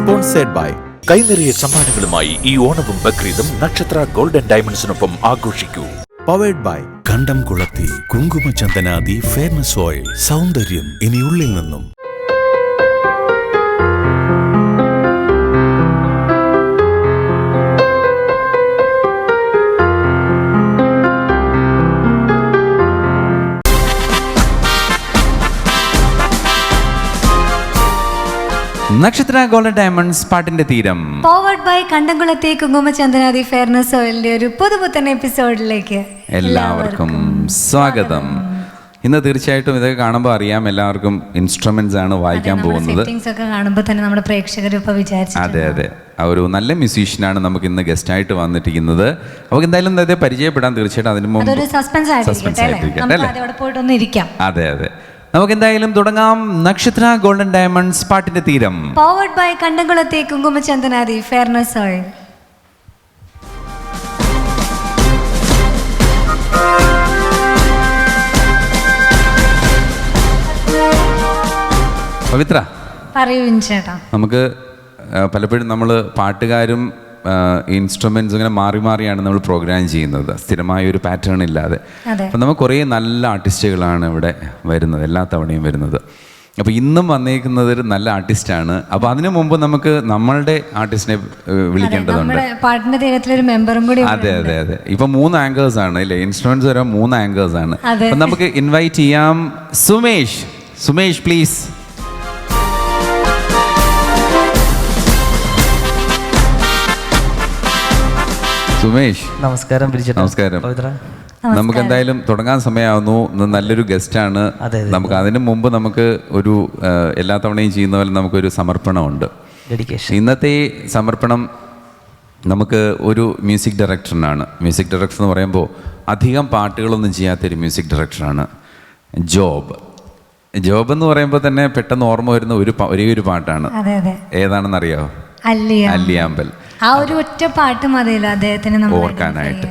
Sponsored by. കൈനിറിയ സമ്മാനങ്ങളുമായി ഈ ഓണവും ബക്രീദും നക്ഷത്ര ഗോൾഡൻ ഡയമണ്ട്സിനൊപ്പം ആഘോഷിക്കൂ. പവേഡ് ബൈ കണ്ടം കുളത്തി കുങ്കുമചന്ദനാദി ഫെയർനെസ് ഓയിൽ. സൗന്ദര്യം ഇനി ഉള്ളിൽ നിന്നും. നക്ഷത്ര ഗോൾഡൻ ഡയമണ്ട്സ് പാട്ടിന്റെ തീരം പവർഡ് ബൈ കണ്ടംകുളത്തെ കുങ്കുമചന്ദനാദി ഫെയർനെസ് ഓയിലിന്റെ ഒരു പുതുപുത്തൻ എപ്പിസോഡിലേക്ക് എല്ലാവർക്കും സ്വാഗതം. ഇന്ന് തീർച്ചയായിട്ടും ഇതൊക്കെ കാണുമ്പോൾ അറിയാം എല്ലാവർക്കും ഇൻസ്ട്രുമെന്റ്സ് ആണ് വായിക്കാൻ പോകുന്നത്. ഒക്കെ കാണുമ്പോൾ തന്നെ നമ്മുടെ പ്രേക്ഷകർ ഇപ്പൊ വിചാരിച്ചു. അതെ അതെ, ഒരു നല്ല മ്യൂസീഷ്യനാണ് നമുക്ക് ഇന്ന് ഗസ്റ്റ് ആയിട്ട് വന്നിരിക്കുന്നത്. നമുക്ക് എന്തായാലും അതെ പരിചയപ്പെടാൻ തീർച്ചയായിട്ടും അതിന് മുമ്പ് സസ്പെൻസ് ആയിരിക്കും. അതെ അതെ, നമുക്ക് എന്തായാലും തുടങ്ങാം. നക്ഷത്ര ഗോൾഡൻ ഡയമണ്ട്സ് പാട്ടിന്റെ തീരം പവർഡ് ബൈ കണ്ടംകുളത്തെ കുങ്കുമചന്ദനാദി ഫെയർനെസ് ഓയിൽ. പവിത്ര, പറയൂ ചേട്ടാ. നമുക്ക് പലപ്പോഴും നമ്മൾ പാട്ടുകാരും ഇൻസ്ട്രുമെന്റ്സ് ഇങ്ങനെ മാറി മാറിയാണ് നമ്മൾ പ്രോഗ്രാം ചെയ്യുന്നത്, സ്ഥിരമായ ഒരു പാറ്റേൺ ഇല്ലാതെ. അപ്പം നമുക്ക് കുറേ നല്ല ആർട്ടിസ്റ്റുകളാണ് ഇവിടെ വരുന്നത്, എല്ലാ തവണയും വരുന്നത്. അപ്പോൾ ഇന്നും വന്നേക്കുന്നത് ഒരു നല്ല ആർട്ടിസ്റ്റാണ്. അപ്പോൾ അതിനു മുമ്പ് നമുക്ക് നമ്മളുടെ ആർട്ടിസ്റ്റിനെ വിളിക്കേണ്ടതുണ്ട്. പാട്ടിന്റെ തീരത്തിലൊരു മെമ്പറും കൂടി. അതെ അതെ അതെ, ഇപ്പം 3 ആങ്കേഴ്സ് ആണ് അല്ലേ, ഇൻസ്ട്രുമെന്റ്സ് വരാൻ 3 ആങ്കേഴ്സ് ആണ്. അപ്പം നമുക്ക് ഇൻവൈറ്റ് ചെയ്യാം സുമേഷ്. സുമേഷ് പ്ലീസ്. സുമേഷ് നമസ്കാരം. നമസ്കാരം. നമുക്ക് എന്തായാലും തുടങ്ങാൻ സമയമാവുന്നു. നല്ലൊരു ഗസ്റ്റാണ്. നമുക്ക് അതിനു മുമ്പ് നമുക്ക് ഒരു എല്ലാ തവണയും ചെയ്യുന്ന പോലെ നമുക്കൊരു സമർപ്പണമുണ്ട്. ഇന്നത്തെ സമർപ്പണം നമുക്ക് ഒരു മ്യൂസിക് ഡയറക്ടറിനാണ്. മ്യൂസിക് ഡയറക്ടർ എന്ന് പറയുമ്പോൾ അധികം പാട്ടുകളൊന്നും ചെയ്യാത്തൊരു മ്യൂസിക് ഡയറക്ടറാണ് ജോബ്. ജോബ് എന്ന് പറയുമ്പോൾ തന്നെ പെട്ടെന്ന് ഓർമ്മ വരുന്ന ഒരേ ഒരു പാട്ടാണ്. ഏതാണെന്നറിയാമോ? അല്ലിയാമ്പൽ. ആ ഒരു ഒറ്റ പാട്ട് മതിയല്ലോ അദ്ദേഹത്തിന് ഓർക്കാനായിട്ട്.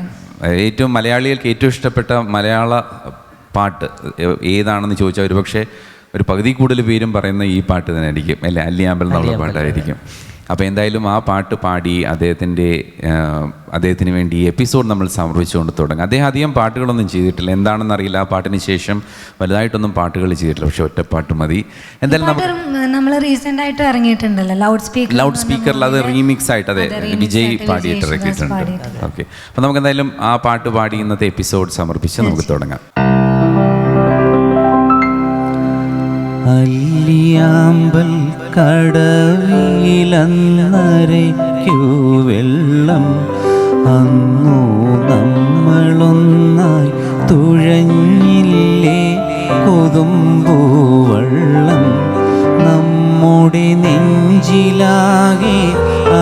ഏറ്റവും മലയാളികൾക്ക് ഏറ്റവും ഇഷ്ടപ്പെട്ട മലയാള പാട്ട് ഏതാണെന്ന് ചോദിച്ചാൽ ഒരു പക്ഷേ ഒരു പകുതി കൂടുതൽ പേരും പറയുന്ന ഈ പാട്ട് തന്നെ ആയിരിക്കും അല്ലേ, അല്ലിയാമ്പൽ എന്നുള്ള പാട്ടായിരിക്കും. അപ്പോൾ എന്തായാലും ആ പാട്ട് പാടി അദ്ദേഹത്തിന് വേണ്ടി ഈ എപ്പിസോഡ് നമ്മൾ സമർപ്പിച്ചുകൊണ്ട് തുടങ്ങാം. അദ്ദേഹം അധികം പാട്ടുകളൊന്നും ചെയ്തിട്ടില്ല, എന്താണെന്ന് അറിയില്ല. ആ പാട്ടിന് ശേഷം വലുതായിട്ടൊന്നും പാട്ടുകൾ ചെയ്തിട്ടില്ല, പക്ഷെ ഒറ്റപ്പാട്ട് മതി. എന്തായാലും നമ്മൾ റീസെന്റ് ആയിട്ട് ഇറങ്ങിയിട്ടുണ്ടല്ലോ ലൗഡ് സ്പീക്കറിൽ, അത് റീമിക്സ് ആയിട്ട് അതെ വിജയ് പാടിയിട്ട് ഇറക്കിയിട്ടുണ്ട്. ഓക്കെ, അപ്പോൾ നമുക്ക് എന്തായാലും ആ പാട്ട് പാടി ഇന്നത്തെ എപ്പിസോഡ് സമർപ്പിച്ച് നമുക്ക് തുടങ്ങാം. അല്ലിയാമ്പൽ കടവിലന്നരയ്ക്കു വെള്ളം അന്നു നമ്മളൊന്നായി തുഴഞ്ഞില്ലേ കൊതുമ്പൂവള്ളം നമ്മുടെ നെഞ്ചിലാകെ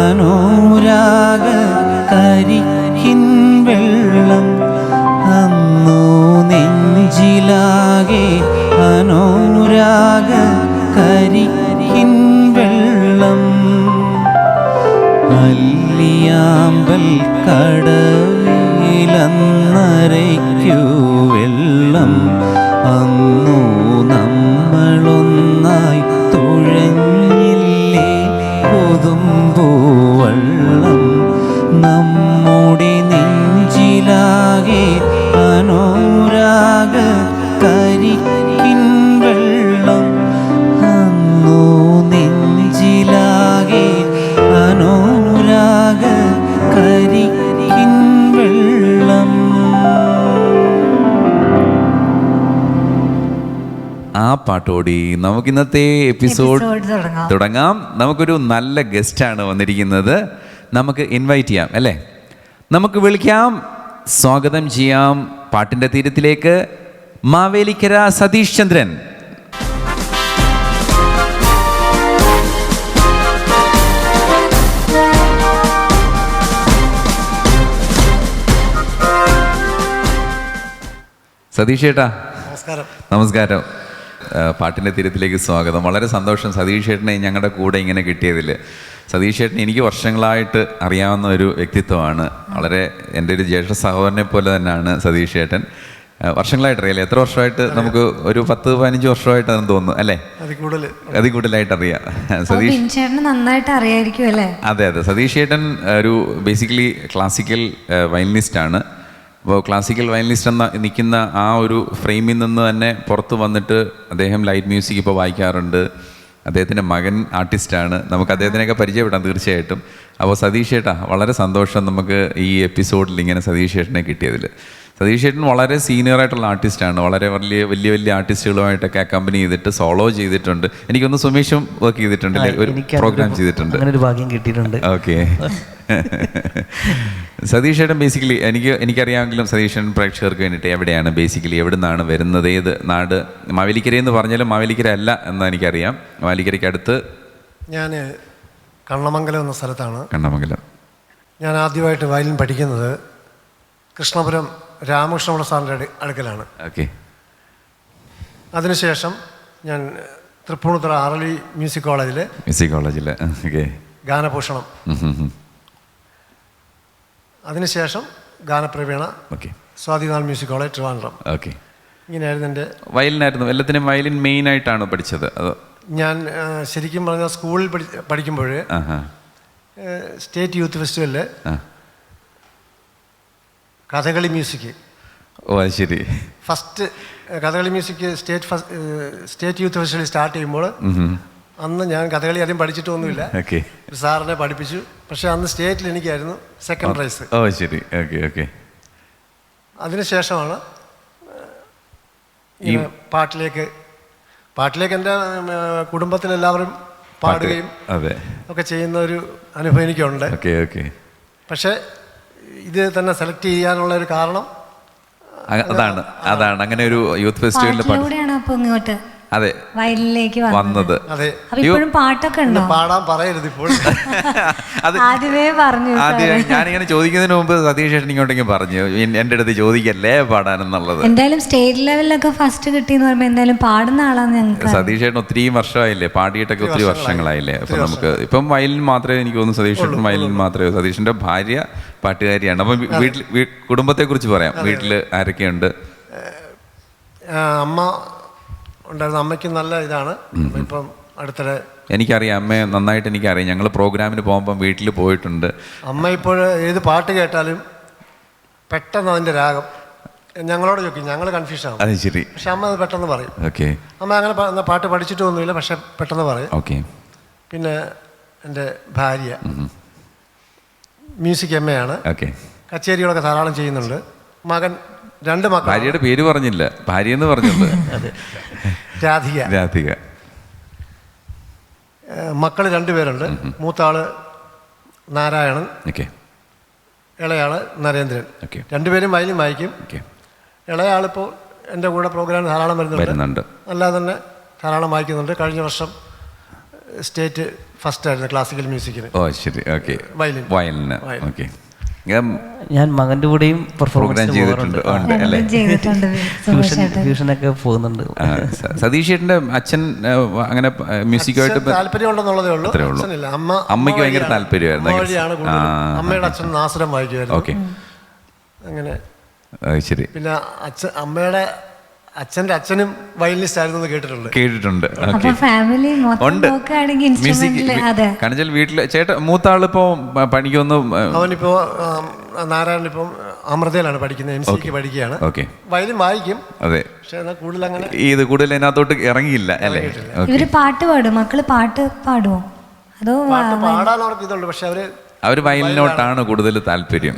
അനുരാഗ കരിക്കിൻ വെള്ളം അന്നു നെഞ്ചിലാകെ അനുരാഗ കരിക്കിൻ വെള്ളം അല്ലിയാമ്പൽ കടവിലന്നരയ്ക്കു വെള്ളം അന്നു നമ്മളൊന്നായി തുഴഞ്ഞില്ലേ കൊതുമ്പൂവള്ളം നമ്മുടെ നെഞ്ചിലാകെ അനുരാഗ കരിക്കിൻ വെള്ളം അന്നു നെഞ്ചിലാകെ അനുരാഗ കരിക്കിൻ വെള്ളം. ആ പാട്ടോടി നമുക്ക് ഇന്നത്തെ എപ്പിസോഡ് തുടങ്ങാം. നമുക്കൊരു നല്ല ഗസ്റ്റാണ് വന്നിരിക്കുന്നത്, നമുക്ക് ഇൻവൈറ്റ് ചെയ്യാം അല്ലേ, നമുക്ക് വിളിക്കാം, സ്വാഗതം ചെയ്യാം പാട്ടിൻ്റെ തീരത്തിലേക്ക് മാവേലിക്കര സതീഷ് ചന്ദ്രൻ. സതീഷ് ചേട്ടാ നമസ്കാരം. പാട്ടിൻ്റെ തീരത്തിലേക്ക് സ്വാഗതം. വളരെ സന്തോഷം സതീഷ് ചേട്ടനെ ഞങ്ങളുടെ കൂടെ ഇങ്ങനെ കിട്ടിയതിൽ. സതീഷ് ചേട്ടൻ എനിക്ക് വർഷങ്ങളായിട്ട് അറിയാവുന്ന ഒരു വ്യക്തിത്വമാണ്. വളരെ എൻ്റെ ഒരു ജ്യേഷ്ഠ സഹോദരനെ പോലെ തന്നെയാണ് സതീഷ് ചേട്ടൻ. വർഷങ്ങളായിട്ട് അറിയാലേ? എത്ര വർഷമായിട്ട്? നമുക്ക് ഒരു 10-15 വർഷമായിട്ടാണെന്ന് തോന്നുന്നു അല്ലേ? അതിൽ കൂടുതലായിട്ട് അറിയാം. സതീഷ് ചേട്ടന് നന്നായിട്ട് അറിയായിരിക്കും അല്ലേ? അതെ അതെ. സതീഷ് ചേട്ടൻ ഒരു ബേസിക്കലി ക്ലാസിക്കൽ വയലിനിസ്റ്റാണ്. അപ്പോൾ ക്ലാസിക്കൽ വയലിനിസ്റ്റ് എന്ന നിൽക്കുന്ന ആ ഒരു ഫ്രെയിമിൽ നിന്ന് തന്നെ പുറത്ത് വന്നിട്ട് അദ്ദേഹം ലൈറ്റ് മ്യൂസിക് ഇപ്പോൾ വായിക്കാറുണ്ട്. അദ്ദേഹത്തിൻ്റെ മകൻ ആർട്ടിസ്റ്റാണ്. നമുക്ക് അദ്ദേഹത്തിനെയൊക്കെ പരിചയപ്പെടാം തീർച്ചയായിട്ടും. അപ്പോൾ സതീഷ് ചേട്ടാ, വളരെ സന്തോഷം നമുക്ക് ഈ എപ്പിസോഡിൽ ഇങ്ങനെ സതീഷ് ചേട്ടനെ കിട്ടിയതിൽ. സതീഷ് ചേട്ടൻ വളരെ സീനിയറായിട്ടുള്ള ആർട്ടിസ്റ്റാണ്. വളരെ വലിയ ആർട്ടിസ്റ്റുകളുമായിട്ടൊക്കെ അക്കമ്പനി ചെയ്തിട്ട് സോളോ ചെയ്തിട്ടുണ്ട്. എനിക്കൊന്ന് സുമേഷും വർക്ക് ചെയ്തിട്ടുണ്ട്, ഒരു പ്രോഗ്രാം ചെയ്തിട്ടുണ്ട്. അങ്ങനെ ഒരു ഭാഗ്യം കിട്ടിയിട്ടുണ്ട്. ഓക്കെ. സതീഷ് ചേട്ടൻ ബേസിക്കലി എനിക്കറിയാമെങ്കിലും സതീഷ് ചേട്ടൻ പ്രേക്ഷകർക്ക് വേണ്ടിയിട്ട് എവിടെയാണ് ബേസിക്കലി, എവിടെ നിന്നാണ് വരുന്നത്, ഏത് നാട്? മാവേലിക്കര എന്ന് പറഞ്ഞാലും മാവേലിക്കര അല്ല എന്ന് എനിക്കറിയാം. മാവേലിക്കരയ്ക്ക് അടുത്ത് ഞാൻ കണ്ണമംഗലം എന്ന സ്ഥലത്താണ്. കണ്ണമംഗലം. ഞാൻ ആദ്യമായിട്ട് വയലിൻ പഠിക്കുന്നത് കൃഷ്ണപുരം രാമകൃഷ്ണപിള്ള സാറിൻ്റെ അടുക്കലാണ്. ഓക്കെ. അതിനുശേഷം ഞാൻ തൃപ്പൂണിത്തുറ ആർലി മ്യൂസിക് കോളേജിൽ ഓക്കെ ഗാനഭൂഷണം. അതിനുശേഷം Ganapraveena okay Swathinal music college Trivandrum. Okay. ഇങ്ങനെയായിരുന്നു എൻ്റെ വയലിനായിരുന്നു എല്ലാത്തിനും. വയലിൻ മെയിൻ ആയിട്ടാണ് പഠിച്ചത്? അതോ? ഞാൻ ശരിക്കും പറഞ്ഞാൽ സ്കൂളിൽ പഠിക്കുമ്പോൾ സ്റ്റേറ്റ് യൂത്ത് ഫെസ്റ്റിവലിൽ കഥകളി മ്യൂസിക്. ഓ അത് ശരി. First Kathakali music state youth festival start ചെയ്യുമ്പോൾ അന്ന് ഞാൻ കഥകളി ആദ്യം പഠിച്ചിട്ടൊന്നുമില്ല. ഓക്കെ. സാറിനെ പഠിപ്പിച്ചു. പക്ഷേ അന്ന് സ്റ്റേറ്റിൽ എനിക്കായിരുന്നു സെക്കൻഡ് പ്രൈസ്. ഓ ശരി. Okay okay. അതിനുശേഷമാണ് ഈ പാട്ടിലേക്ക് എൻ്റെ കുടുംബത്തിലെല്ലാവരും പാടുകയും ഒക്കെ ചെയ്യുന്ന ഒരു അനുഭവം എനിക്കുണ്ട്. Okay okay. പക്ഷേ ഇത് തന്നെ സെലക്ട് ചെയ്യാനുള്ള ഒരു കാരണം അതാണ് അങ്ങനെ ഒരു യൂത്ത് ഫെസ്റ്റിവലിൽ അതെ വയലിലേക്ക് വന്നത്. അതെ. ഇപ്പോഴും പാട്ടൊക്കെ ഉണ്ടോ? പാടാൻ പറയരുത് ഇപ്പോൾ. ആദ്യമേ പറഞ്ഞു. ഞാനിങ്ങനെ ചോദിക്കുന്നതിന് മുമ്പ് സതീഷ് ചേട്ടൻ ഇങ്ങോട്ടെങ്കിലും പറഞ്ഞു എൻ്റെ അടുത്ത് ചോദിക്കല്ലേ പാടാനെന്നുള്ളത്. എന്തായാലും സ്റ്റേറ്റ് ലെവലിലൊക്കെ ഫസ്റ്റ് കിട്ടിയെന്ന് പറയുമ്പോൾ എന്തായാലും പാടുന്ന ആളാന്ന് ഞങ്ങൾക്ക്. സതീഷ് ചേട്ടൻ ഒത്തിരി വർഷമായില്ലേ, പാടിയിട്ടൊക്കെ ഒത്തിരി വർഷങ്ങളായില്ലേ. അപ്പം നമുക്ക് ഇപ്പം വയലിൻ മാത്രമേ എനിക്ക് തോന്നുന്നു സതീഷ് ചേട്ടൻ വയലിൻ മാത്രമേ. സതീഷിൻ്റെ ഭാര്യ പാട്ടുകാരിയാണ്. അപ്പം വീട്ടിൽ കുടുംബത്തെക്കുറിച്ച് പറയാം. വീട്ടിൽ ആരൊക്കെയുണ്ട്? അമ്മ ഉണ്ടായിരുന്നു. അമ്മയ്ക്ക് നല്ല ഇതാണ്. ഇപ്പം അടുത്തിടെ എനിക്കറിയാം, അമ്മയെ നന്നായിട്ട് എനിക്കറിയാം. ഞങ്ങൾ പ്രോഗ്രാമിന് പോകുമ്പം വീട്ടിൽ പോയിട്ടുണ്ട്. അമ്മ ഇപ്പോൾ ഏത് പാട്ട് കേട്ടാലും പെട്ടെന്ന് അതിൻ്റെ രാഗം ഞങ്ങളോട് ചോദിക്കും. ഞങ്ങൾ കൺഫ്യൂഷൻ ആവും. അത് ശരി. പക്ഷെ അമ്മ അത് പെട്ടെന്ന് പറയും. ഓക്കെ. അമ്മ അങ്ങനെ പാട്ട് പഠിച്ചിട്ടൊന്നുമില്ല, പക്ഷെ പെട്ടെന്ന് പറയും. ഓക്കെ. പിന്നെ എൻ്റെ ഭാര്യ മ്യൂസിക് എമ്മയാണ്. ഓക്കെ. കച്ചേരികളൊക്കെ ധാരാളം ചെയ്യുന്നുണ്ട്. മകൻ 2 മക്കൾ. ഭാര്യയുടെ പേര് പറഞ്ഞില്ല, ഭാര്യയെന്ന് പറഞ്ഞത്. രാധിക. മക്കൾ 2 പേരുണ്ട്. മൂത്ത ആള് നാരായണൻ, ഇളയാള് നരേന്ദ്രൻ. 2 പേരും വയലിൻ വായിക്കും. ഇളയാളിപ്പോൾ എൻ്റെ കൂടെ പ്രോഗ്രാം ധാരാളം വരുന്നുണ്ട്. അല്ലാതെ തന്നെ ധാരാളം വായിക്കുന്നുണ്ട്. കഴിഞ്ഞ വർഷം സ്റ്റേറ്റ് ഫസ്റ്റ് ആയിരുന്നു ക്ലാസിക്കൽ മ്യൂസിക്കിന്. ഓ ശരി. ഓക്കെ. വയലിന്. ഓക്കെ. ഞാൻ മകൻ്റെ കൂടെയും പ്രോഗ്രാം ചെയ്തിട്ടുണ്ട്. ഫ്യൂഷനൊക്കെ പോകുന്നുണ്ട്. സതീഷ് ചേട്ടൻ്റെ അച്ഛൻ അങ്ങനെ മ്യൂസിക്കുമായിട്ട് താല്പര്യം ഉണ്ടെന്നുള്ളതേ ഉള്ളൂ. അമ്മയ്ക്ക് ഭയങ്കര താല്പര്യമായിരുന്നു. അമ്മയുടെ അച്ഛൻ നാസുരം വായിക്കുമായിരുന്നു. ഓക്കെ. അങ്ങനെ ശരി. പിന്നെ അമ്മയുടെ അച്ഛൻ്റെ അച്ഛനും വയലിനിസ്റ്റ് ആയിരുന്നു കേട്ടിട്ടുണ്ട്. മ്യൂസിക് കണജൽ വീട്ടില് ചേട്ടൻ മൂത്ത ആളിപ്പോ പണിക്കൊന്നും. അവനിപ്പോ നാരായണൻ ഇപ്പം അമൃതയിലാണ് പഠിക്കുന്നത്. MCക്ക് പഠിക്കുകയാണ്. വയലിൻ വായിക്കും. അതെ. പക്ഷെ കൂടുതൽ അങ്ങനെ കൂടുതൽ അതിനകത്തോട്ട് ഇറങ്ങിയില്ല അല്ലേ? ഇവര് പാട്ട് പാടും. മക്കള് പാട്ട് പാടുമോ? അതോ പാടാൻ അവർക്ക് ഇതുണ്ട്. പക്ഷെ അവര് വയലിനോട്ടാണ് കൂടുതൽ താല്പര്യം.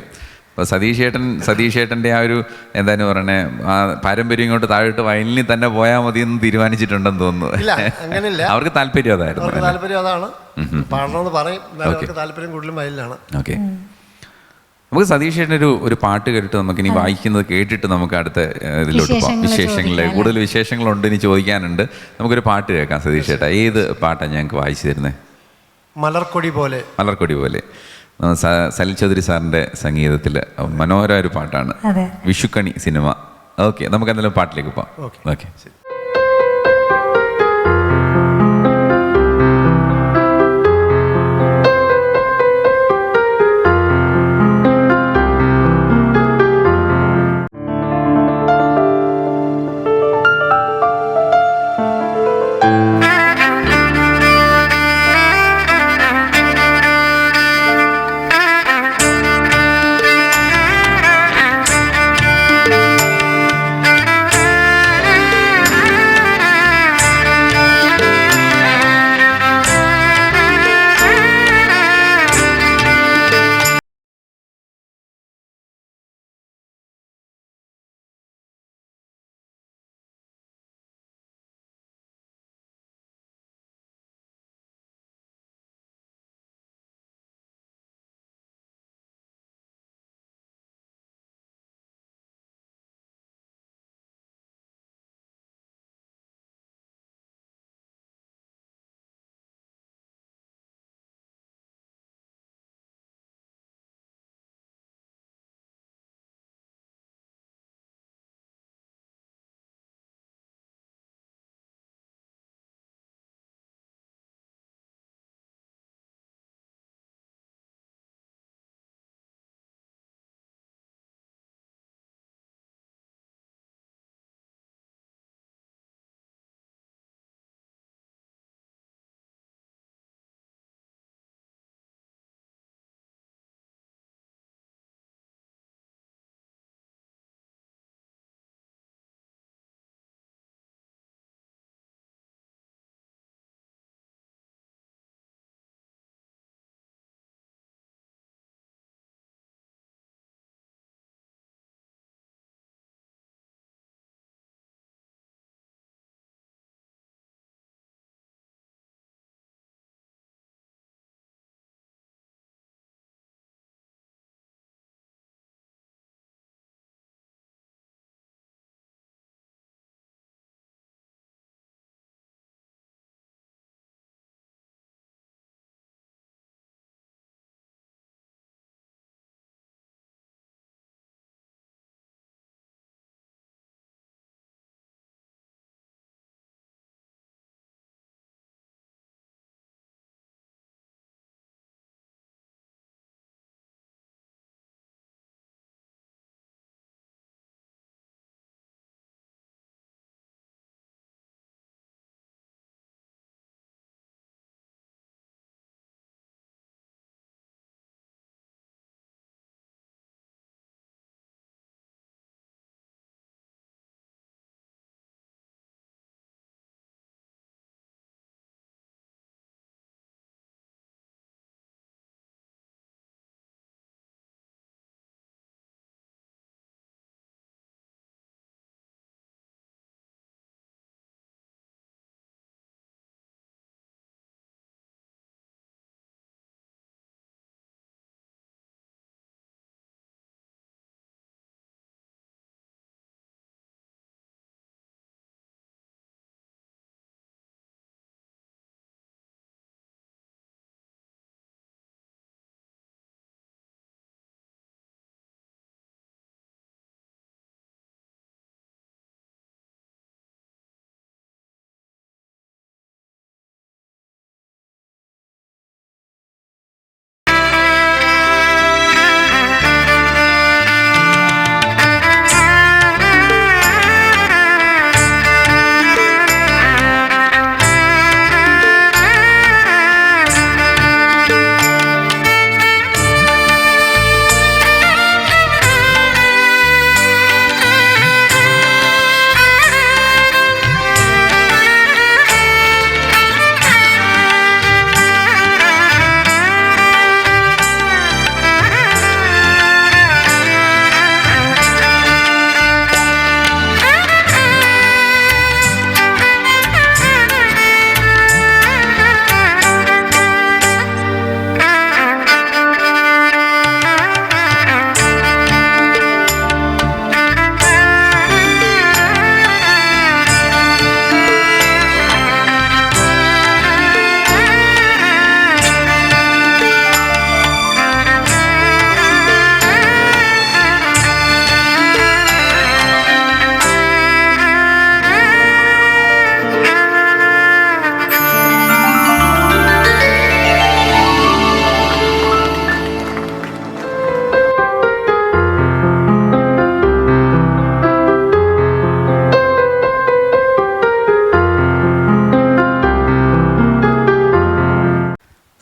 അപ്പോൾ സതീഷ് ചേട്ടൻ്റെ ആ ഒരു എന്താണ് പറയണേ, ആ പാരമ്പര്യം ഇങ്ങോട്ട് താഴോട്ട് വയലിനിൽ തന്നെ പോയാൽ മതി എന്ന് തീരുമാനിച്ചിട്ടുണ്ടെന്ന് തോന്നുന്നു. അവർക്ക് താല്പര്യം അതായിരുന്നു. പാടണമെന്ന് പറയും. താല്പര്യം കൂടുതലും വയലിനാണ്. ഓക്കെ. നമുക്ക് സതീഷ് ചേട്ടൻ്റെ ഒരു പാട്ട് കേട്ടിട്ട് നമുക്ക് ഇനി വായിക്കുന്നത് കേട്ടിട്ട് നമുക്ക് അടുത്ത ഇതിലോട്ട് പോകാം. കൂടുതൽ വിശേഷങ്ങളുണ്ട്, ഇനി ചോദിക്കാനുണ്ട്. നമുക്കൊരു പാട്ട് കേൾക്കാം. സതീഷ് ചേട്ടാ, ഏത് പാട്ടാണ് ഞങ്ങൾക്ക് വായിച്ചു തരുന്നത്? മലർക്കൊടി പോലെ. സലിൽ ചൗധരി സാറിൻ്റെ സംഗീതത്തിൽ മനോഹര ഒരു പാട്ടാണ്, വിഷുക്കണി സിനിമ. ഓക്കെ, നമുക്ക് എന്തായാലും പാട്ടിലേക്ക് പോകാം. ഓക്കെ.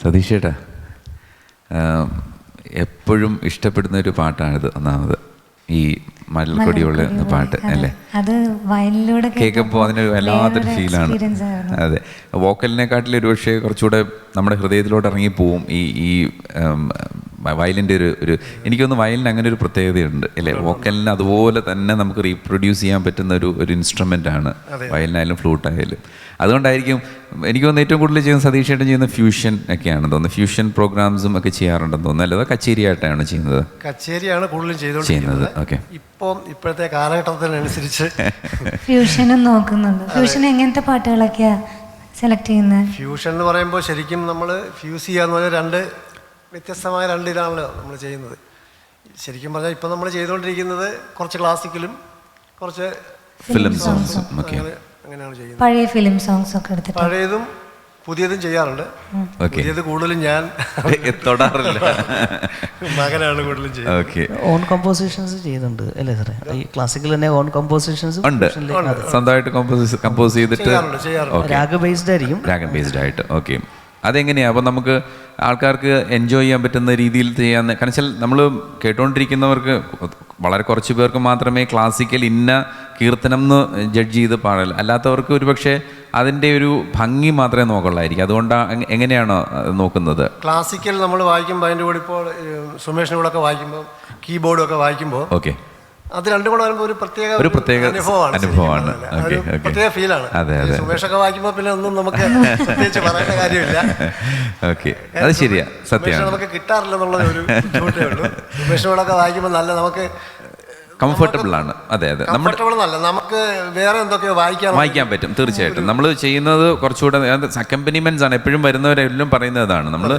സതീഷ് ചേട്ടാ, എപ്പോഴും ഇഷ്ടപ്പെടുന്ന ഒരു പാട്ടാണിത്. ഒന്നാമത് ഈ മലർക്കൊടിയുള്ള പാട്ട് അല്ലേ, അത് വയലിലൂടെ കേൾക്കുമ്പോൾ അതിനൊരു വല്ലാത്തൊരു ഫീലാണ്. അതെ, വോക്കലിനെക്കാട്ടിൽ ഒരു പക്ഷേ കുറച്ചുകൂടെ നമ്മുടെ ഹൃദയത്തിലോട്ട് ഇറങ്ങിപ്പോവും ഈ വയലിൻ്റെ ഒരു എനിക്കൊന്ന് വയലിന് അങ്ങനെ ഒരു പ്രത്യേകതയുണ്ട് അല്ലേ. വോക്കലിന് അതുപോലെ തന്നെ നമുക്ക് റീപ്രൊഡ്യൂസ് ചെയ്യാൻ പറ്റുന്ന ഒരു ഇൻസ്ട്രുമെൻ്റ് ആണ് വയലിനായാലും ഫ്ലൂട്ടായാലും. അതുകൊണ്ടായിരിക്കും എനിക്ക് തോന്നുന്നു ഏറ്റവും കൂടുതൽ ചെയ്യുന്ന സതീഷ് ചേട്ടൻ ചെയ്യുന്ന ഫ്യൂഷൻ ഒക്കെയാണെന്ന് തോന്നുന്നു. ഫ്യൂഷൻ പ്രോഗ്രാംസും ഒക്കെ ചെയ്യാറുണ്ടെന്ന് തോന്നുന്നു, അല്ലാതെ കച്ചേരിയായിട്ടാണ് ചെയ്യുന്നത്? കച്ചേരിയാണ് കൂടുതലും ചെയ്തുകൊണ്ടിരിക്കുന്നത്. ഓക്കെ, ഇപ്പോഴത്തെ കാലഘട്ടത്തിനനുസരിച്ച് ഫ്യൂഷനും നോക്കുന്നുണ്ട്. ഫ്യൂഷൻ എങ്ങനത്തെ പാട്ടുകളൊക്കെയാ സെലക്ട് ചെയ്യുന്നത്? ഫ്യൂഷൻ എന്ന് പറയുമ്പോൾ ശരിക്കും നമ്മൾ ഫ്യൂസ് ചെയ്യാന്ന് പറഞ്ഞാൽ വ്യത്യസ്തമായ രണ്ട് ഇതാണല്ലോ നമ്മൾ ചെയ്യുന്നത്. ശരിക്കും പറഞ്ഞാൽ ഇപ്പം നമ്മൾ ചെയ്തുകൊണ്ടിരിക്കുന്നത് കുറച്ച് ക്ലാസിക്കലും കുറച്ച് ഫിലിം സോങ്സും അങ്ങനെയാണ് ചെയ്യുന്നത്. പഴയ ഫിലിം സോങ്സ് ഒക്കെ എടുത്തിട്ട് പഴയതും പുതിയതും ചെയ്യാറുണ്ട്. പുതിയത് കൂടുതലും ഞാൻ തൊടാറില്ല, മകനാണ് കൂടുതലും ചെയ്യുന്നത്. ഓൺ കമ്പോസിഷൻസ് ചെയ്യുന്നുണ്ട് അല്ലേ സാറേ? ഈ ക്ലാസിക്കൽ തന്നെ ഓൺ കമ്പോസിഷൻസ് ഉണ്ട്, സ്വന്തമായിട്ട് കമ്പോസ് ചെയ്തിട്ട് രാഗ ബേസ്ഡ് ആയിരിക്കും. രാഗം ബേസ്ഡ് ആയിട്ട്. ഓക്കെ, അതെങ്ങനെയാണ് അപ്പോൾ നമുക്ക് ആൾക്കാർക്ക് എൻജോയ് ചെയ്യാൻ പറ്റുന്ന രീതിയിൽ ചെയ്യാൻ? കാരണം വെച്ചാൽ നമ്മൾ കേട്ടുകൊണ്ടിരിക്കുന്നവർക്ക് വളരെ കുറച്ച് പേർക്ക് മാത്രമേ ക്ലാസിക്കൽ ഇന്ന കീർത്തനം എന്ന് ജഡ്ജ് ചെയ്ത് പാടില്ല, അല്ലാത്തവർക്ക് ഒരുപക്ഷെ അതിൻ്റെ ഒരു ഭംഗി മാത്രമേ നോക്കുള്ളായിരിക്കും. അതുകൊണ്ടാണ് എങ്ങനെയാണോ നോക്കുന്നത്? ക്ലാസിക്കൽ നമ്മൾ വായിക്കുമ്പോൾ അതിൻ്റെ കൂടെ ഇപ്പോൾ സുമേഷിൻ്റെ കൂടെ ഒക്കെ വായിക്കുമ്പോൾ കീബോർഡൊക്കെ വായിക്കുമ്പോൾ ഓക്കെ, അത് രണ്ടും കൂടെ വരുമ്പോൾ ഒരു പ്രത്യേക അനുഭവമാണ്, പ്രത്യേക ഫീലാണ്. സുമേഷൊക്കെ വായിക്കുമ്പോൾ പിന്നെ ഒന്നും നമുക്ക് പ്രത്യേകിച്ച് പറയേണ്ട കാര്യമില്ല. ഓക്കെ, അത് ശരിയാ, സത്യമാണ്. നമുക്ക് കിട്ടാറില്ലെന്നുള്ളത് ഒരു ബുദ്ധിമുട്ടേ ഉള്ളൂ. സുമേഷിനോടൊക്കെ വായിക്കുമ്പോൾ നല്ല നമുക്ക് കംഫർട്ടബിൾ ആണ്. അതെ അതെ, നമുക്ക് വേറെ എന്തൊക്കെയോ വായിക്കാൻ പറ്റും. തീർച്ചയായിട്ടും നമ്മൾ ചെയ്യുന്നത് കുറച്ചുകൂടെ അക്കമ്പനിമെന്റ്സ് ആണ്. എപ്പോഴും വരുന്നവരെല്ലാം പറയുന്നതാണ് നമ്മൾ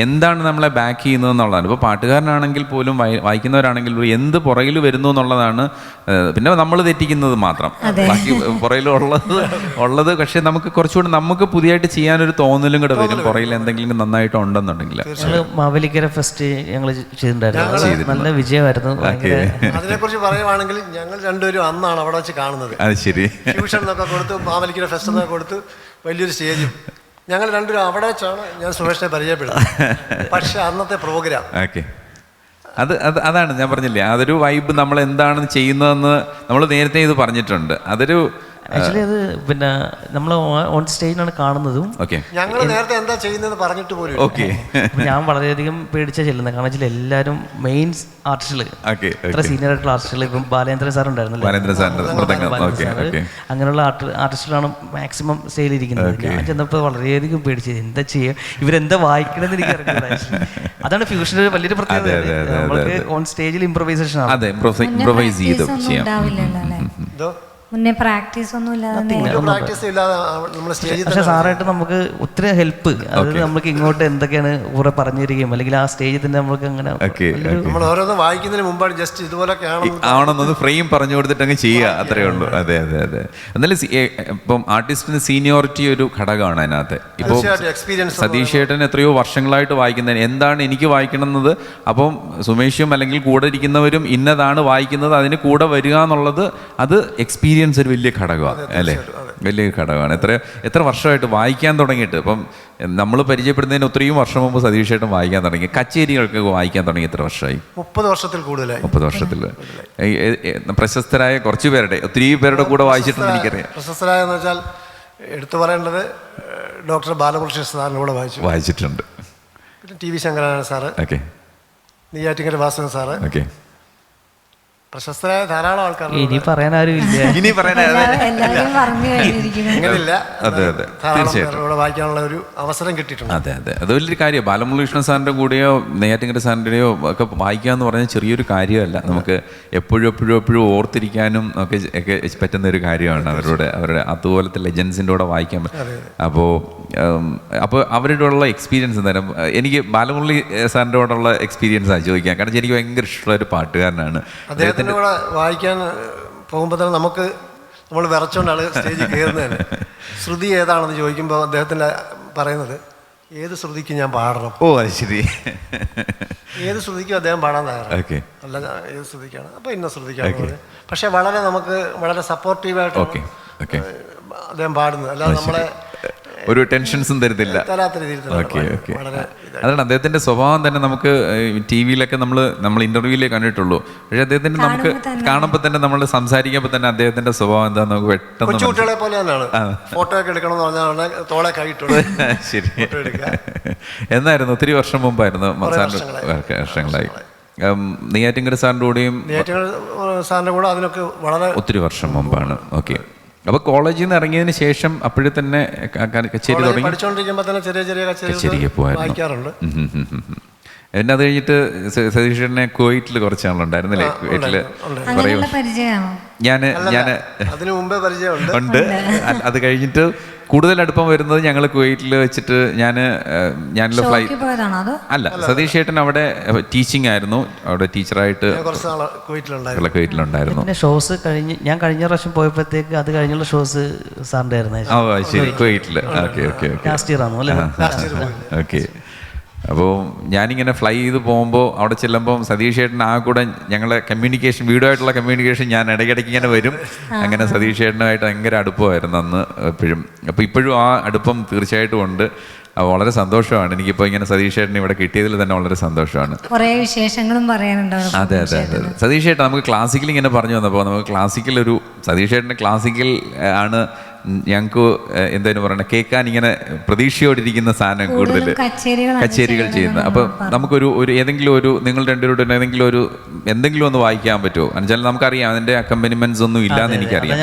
എന്താണ് നമ്മളെ ബാക്ക് ചെയ്യുന്നത് എന്നുള്ളതാണ്. ഇപ്പോൾ പാട്ടുകാരനാണെങ്കിൽ പോലും വായിക്കുന്നവരാണെങ്കിൽ പോലും എന്ത് പുറകിൽ വരുന്നു എന്നുള്ളതാണ്. പിന്നെ നമ്മൾ തെറ്റിക്കുന്നത് മാത്രം, ബാക്കി പുറകിലുള്ളത് പക്ഷെ നമുക്ക് കുറച്ചുകൂടെ നമുക്ക് പുതിയതായിട്ട് ചെയ്യാനൊരു തോന്നലും കൂടെ വരും, പുറകിൽ എന്തെങ്കിലും നന്നായിട്ട് ഉണ്ടെന്നുണ്ടെങ്കിൽ. മാവേലിക്കര ഫെസ്റ്റ് ഞങ്ങൾ ചെയ്തിട്ടുണ്ടായിരുന്നു, നല്ല വിജയമായിരുന്നു. അതിനെക്കുറിച്ച് പറയുവാണെങ്കിൽ ഞങ്ങൾ രണ്ടുപേരും അന്നാണ് അവിടെ വെച്ച് കാണുന്നത്. അത് ശരി, ട്യൂഷൻ എന്നൊക്കെ കൊടുത്തു, മാവേലിക്കര ഫെസ്റ്റ് എന്നൊക്കെ കൊടുത്തു, വലിയൊരു സ്റ്റേജും. ഞങ്ങൾ രണ്ടുപേരും അവിടെ വെച്ചാണ് ഞാൻ സുമേഷിനെ പരിചയപ്പെടുന്നത്. പക്ഷെ അന്നത്തെ പ്രോഗ്രാം അതാണ് ഞാൻ പറഞ്ഞില്ലേ, അതൊരു വൈബ്. നമ്മൾ എന്താണ് ചെയ്യുന്നതെന്ന് നമ്മൾ നേരത്തെ ഇത് പറഞ്ഞിട്ടുണ്ട്. അതൊരു ആക്ച്വലി അത് പിന്നെ നമ്മൾ ഓൺ സ്റ്റേജിലാണ് കാണുന്നതും. ഞങ്ങൾ നേരത്തെ എന്താ ചെയ്യുന്നത് പറഞ്ഞിട്ട് പോലും ഞാൻ വളരെയധികം പേടിച്ച ചെല്ലുന്നത്. കാരണം വെച്ചാൽ എല്ലാവരും മെയിൻ ആർട്ടിസ്റ്റുകൾ, ഇത്ര സീനിയർ ആയിട്ടുള്ള ആർട്ടിസ്റ്റുകൾ, ഇപ്പം ബാലേന്ദ്രൻ സാർ ഉണ്ടായിരുന്നല്ലോ, അങ്ങനെയുള്ള ആർട്ടിസ്റ്റുകളാണ് മാക്സിമം സ്റ്റേജിലിരിക്കുന്നത്. ഞാൻ ചെന്നപ്പോൾ വളരെയധികം പേടിച്ചത് എന്താ ചെയ്യുക, ഇവരെന്താ വായിക്കണമെന്ന് എനിക്ക് അറിയില്ല. അതാണ് ഫ്യൂഷൻ്റെ വലിയൊരു പ്രത്യേകത. നമുക്ക് ഓൺ സ്റ്റേജിൽ ഇംപ്രവൈസേഷൻ ആണ്. മുന്നേ പ്രാക്ടീസ് ഒന്നും പക്ഷെ സാറായിട്ട് നമുക്ക് ഒത്തിരി ഹെൽപ്പ്, അതായത് നമുക്ക് ഇങ്ങോട്ട് എന്തൊക്കെയാണ് കുറെ പറഞ്ഞു തരികയും അല്ലെങ്കിൽ ആ സ്റ്റേജിൽ തന്നെ നമുക്ക് അങ്ങനെ നമ്മൾ ഓരോന്ന് വായിക്കുന്നതിന് മുമ്പാണ് ജസ്റ്റ് ഇതുപോലൊക്കെ ആവണമെന്നൊന്ന് ഫ്രെയിം പറഞ്ഞു കൊടുത്തിട്ട് അങ്ങ് ചെയ്യുക, അത്രേ ഉള്ളൂ. അതെ അതെ അതെ. എന്നാലും ഇപ്പം ആർട്ടിസ്റ്റിന് സീനിയോറിറ്റി ഒരു ഘടകമാണ് അതിനകത്ത്. ഇപ്പോൾ സതീഷ് ചേട്ടൻ എത്രയോ വർഷങ്ങളായിട്ട് വായിക്കുന്നതിന് എന്താണ് എനിക്ക് വായിക്കണമെന്നത്, അപ്പം സുമേഷും അല്ലെങ്കിൽ കൂടെ ഇരിക്കുന്നവരും ഇന്നതാണ് വായിക്കുന്നത് അതിന് കൂടെ വരിക എന്നുള്ളത് അത് എക്സ്പീരിയൻസ് ഒരു വലിയ ഘടകമാണ് അല്ലേ, വലിയ ഘടകമാണ്. എത്ര വർഷമായിട്ട് വായിക്കാൻ തുടങ്ങിയിട്ട്. ഇപ്പം നമ്മൾ പരിചയപ്പെടുന്നതിന് ഒത്തിരിയും വർഷം മുമ്പ് സതീഷ് ചേട്ടൻ വായിക്കാൻ തുടങ്ങി, കച്ചേരികൾക്ക് വായിക്കാൻ തുടങ്ങി എത്ര വർഷമായി? 30 വർഷത്തിൽ കൂടുതലായി. 30 വർഷത്തിൽ പ്രശസ്തരായ കുറച്ച് പേരുടെ ഒത്തിരി പേരുടെ കൂടെ വായിച്ചിട്ടുണ്ടെന്ന് എനിക്കറിയാം. പ്രശസ്തരായെന്ന് വെച്ചാൽ എടുത്തു പറയേണ്ടത് ഡോക്ടർ ബാലകൃഷ്ണ സാറിൻ്റെ കൂടെ വായിച്ചിട്ടുണ്ട്. പിന്നെ T V Sankaranarayana sir, Neyyattinkara Vasudevan sir, പ്രശസ്തരായ ധാരാളം ആൾക്കാർ. ഇനി പറയാൻ ആരും ഇല്ല, വായിക്കാനുള്ള ഒരു അവസരം കിട്ടിയിട്ടുണ്ട്. അതെ അതെ, അത് വലിയൊരു കാര്യം. ബാലമുരളീകൃഷ്ണൻ സാറിൻ്റെ കൂടെയോ നെയ്യാറ്റിങ്കര സാറിൻ്റെയോ ഒക്കെ വായിക്കുക എന്ന് പറഞ്ഞാൽ ചെറിയൊരു കാര്യമല്ല. നമുക്ക് എപ്പോഴും ഓർത്തിരിക്കാനും ഒക്കെ പറ്റുന്ന ഒരു കാര്യമാണ് അവരുടെ അതുപോലത്തെ ലെജൻസിൻ്റെ കൂടെ വായിക്കാൻ. അപ്പോൾ അവരുടെ ഉള്ള എക്സ്പീരിയൻസ് എന്തായാലും എനിക്ക് ബാലമുരളി സാറിൻ്റെ കൂടെയുള്ള എക്സ്പീരിയൻസ് ആണ് ചോദിക്കാൻ. കാരണം എനിക്ക് ഭയങ്കര ഇഷ്ടമുള്ള ഒരു പാട്ടുകാരനാണ്. അദ്ദേഹത്തിൻ്റെ കൂടെ വായിക്കാൻ പോകുമ്പോൾ തന്നെ നമ്മൾ വിറച്ചോണ്ടാണ് സ്റ്റേജിൽ കയറുന്നത് തന്നെ. ശ്രുതി ഏതാണെന്ന് ചോദിക്കുമ്പോൾ അദ്ദേഹത്തിൻ്റെ പറയുന്നത് ഏത് ശ്രുതിക്ക് ഞാൻ പാടണം. അത് ശരി, ഏത് ശ്രുതിക്കും അദ്ദേഹം പാടാൻ തയ്യാറാണ്. അല്ല ഏത് ശ്രുതിക്കാണ്, അപ്പോൾ ഇന്ന ശ്രുതിക്കാണ്. പക്ഷെ വളരെ സപ്പോർട്ടീവായിട്ട് അദ്ദേഹം പാടുന്നത്. അല്ലാതെ നമ്മളെ ഒരു ടെൻഷൻസും തരുന്നില്ല. തരാത്ത രീതിയിൽ തന്നെ ഓക്കെ ഓക്കെ. വളരെ അതാണ് അദ്ദേഹത്തിന്റെ സ്വഭാവം തന്നെ. നമുക്ക് ടി വിയിലൊക്കെ നമ്മൾ ഇന്റർവ്യൂലേ കണ്ടിട്ടുള്ളൂ. പക്ഷെ അദ്ദേഹത്തിന്റെ നമുക്ക് കാണുമ്പോൾ തന്നെ നമ്മൾ സംസാരിക്കുമ്പോൾ തന്നെ അദ്ദേഹത്തിന്റെ സ്വഭാവം എന്താ നമുക്ക് പെട്ടെന്ന് കൊച്ചുകുട്ടികളെ പോലെ തന്നെയാണ്. ഫോട്ടോ ഒക്കെ എടുക്കണമെന്ന് പറഞ്ഞാൽ തോളെ കൈയിട്ടു. ശരി. എന്നായിരുന്നു? ഒത്തിരി വർഷം മുമ്പായിരുന്നു. വർഷങ്ങളായി. നെയ്യാറ്റിൻകര സാറിൻ്റെ കൂടെയും സാറിൻ്റെ കൂടെ അതിനൊക്കെ വളരെ ഒത്തിരി വർഷം മുമ്പാണ്. ഓക്കെ. അപ്പോൾ കോളേജിൽ നിന്ന് ഇറങ്ങിയതിന് ശേഷം അപ്പോഴും തന്നെ കച്ചേരി തുടങ്ങി? പഠിച്ചുകൊണ്ടിരിക്കുമ്പോൾ തന്നെ ചെറിയ ചെറിയ കച്ചേരിക്ക് വായിക്കാറുണ്ട്. പിന്നെ അത് കഴിഞ്ഞിട്ട് സതീഷേട്ടനെ കുവൈറ്റിൽ കുറച്ച് നാളുണ്ടായിരുന്നില്ലേ? കുവൈറ്റില് അതിനു മുമ്പേ പരിചയമുണ്ട്. ഉണ്ട്. അത് കഴിഞ്ഞിട്ട് കൂടുതൽ അടുപ്പം വരുന്നത് ഞങ്ങൾ കുവൈറ്റിൽ വെച്ചിട്ട് ഞാനുള്ള ഫ്ലൈറ്റ് അല്ല, സതീഷ് ചേട്ടൻ അവിടെ ടീച്ചിങ് ആയിരുന്നു. അവിടെ ടീച്ചറായിട്ട് കുവൈറ്റിലുണ്ടായിരുന്നു. പിന്നെ ഷോസ് ഞാൻ കഴിഞ്ഞ പ്രാവശ്യം പോയപ്പോഴത്തേക്ക് അത് കഴിഞ്ഞുള്ള ഷോസ് സാറിൻ്റെ ആയിരുന്നു. ശരി, കുവൈറ്റില്. Okay okay okay. Last year ആണോ അല്ലേ? ഓക്കെ. അപ്പോൾ ഞാനിങ്ങനെ ഫ്ലൈ ചെയ്ത് പോകുമ്പോൾ അവിടെ ചെല്ലുമ്പോൾ സതീഷ് ചേട്ടൻ ആ കൂടെ ഞങ്ങളെ കമ്മ്യൂണിക്കേഷൻ, വീഡിയോ ആയിട്ടുള്ള കമ്മ്യൂണിക്കേഷൻ ഞാൻ ഇടയ്ക്കിടയ്ക്ക് ഇങ്ങനെ വരും. അങ്ങനെ സതീഷ് ചേട്ടനുമായിട്ട് ഭയങ്കര അടുപ്പമായിരുന്നു അന്ന് എപ്പോഴും. അപ്പോൾ ഇപ്പോഴും ആ അടുപ്പം തീർച്ചയായിട്ടും ഉണ്ട്. വളരെ സന്തോഷമാണ് എനിക്കിപ്പോൾ ഇങ്ങനെ സതീഷ് ചേട്ടൻ ഇവിടെ കിട്ടിയതിൽ തന്നെ വളരെ സന്തോഷമാണ്. കുറേ വിശേഷങ്ങളും പറയാനുണ്ടോ? അതെ അതെ അതെ. സതീഷ് ചേട്ടൻ നമുക്ക് ക്ലാസിക്കൽ ഇങ്ങനെ പറഞ്ഞു വന്നപ്പോൾ നമുക്ക് ക്ലാസിക്കൽ ഒരു സതീഷ് ചേട്ടൻ്റെ ക്ലാസിക്കൽ ആണ് ഞങ്ങൾക്ക് എന്തായാലും പറയണ കേൾക്കാൻ ഇങ്ങനെ പ്രതീക്ഷയോടിരിക്കുന്ന സാധനം കൂടുതൽ കച്ചേരികൾ ചെയ്യുന്നത്. അപ്പം നമുക്കൊരു ഏതെങ്കിലും ഒരു നിങ്ങൾ രണ്ടുപേരുടെ എന്തെങ്കിലും ഒന്ന് വായിക്കാൻ പറ്റുമോ? എന്നുവെച്ചാൽ നമുക്കറിയാം അതിന്റെ അക്കമ്പനിമെന്റ്സ് ഒന്നും ഇല്ലാന്ന് എനിക്കറിയാം.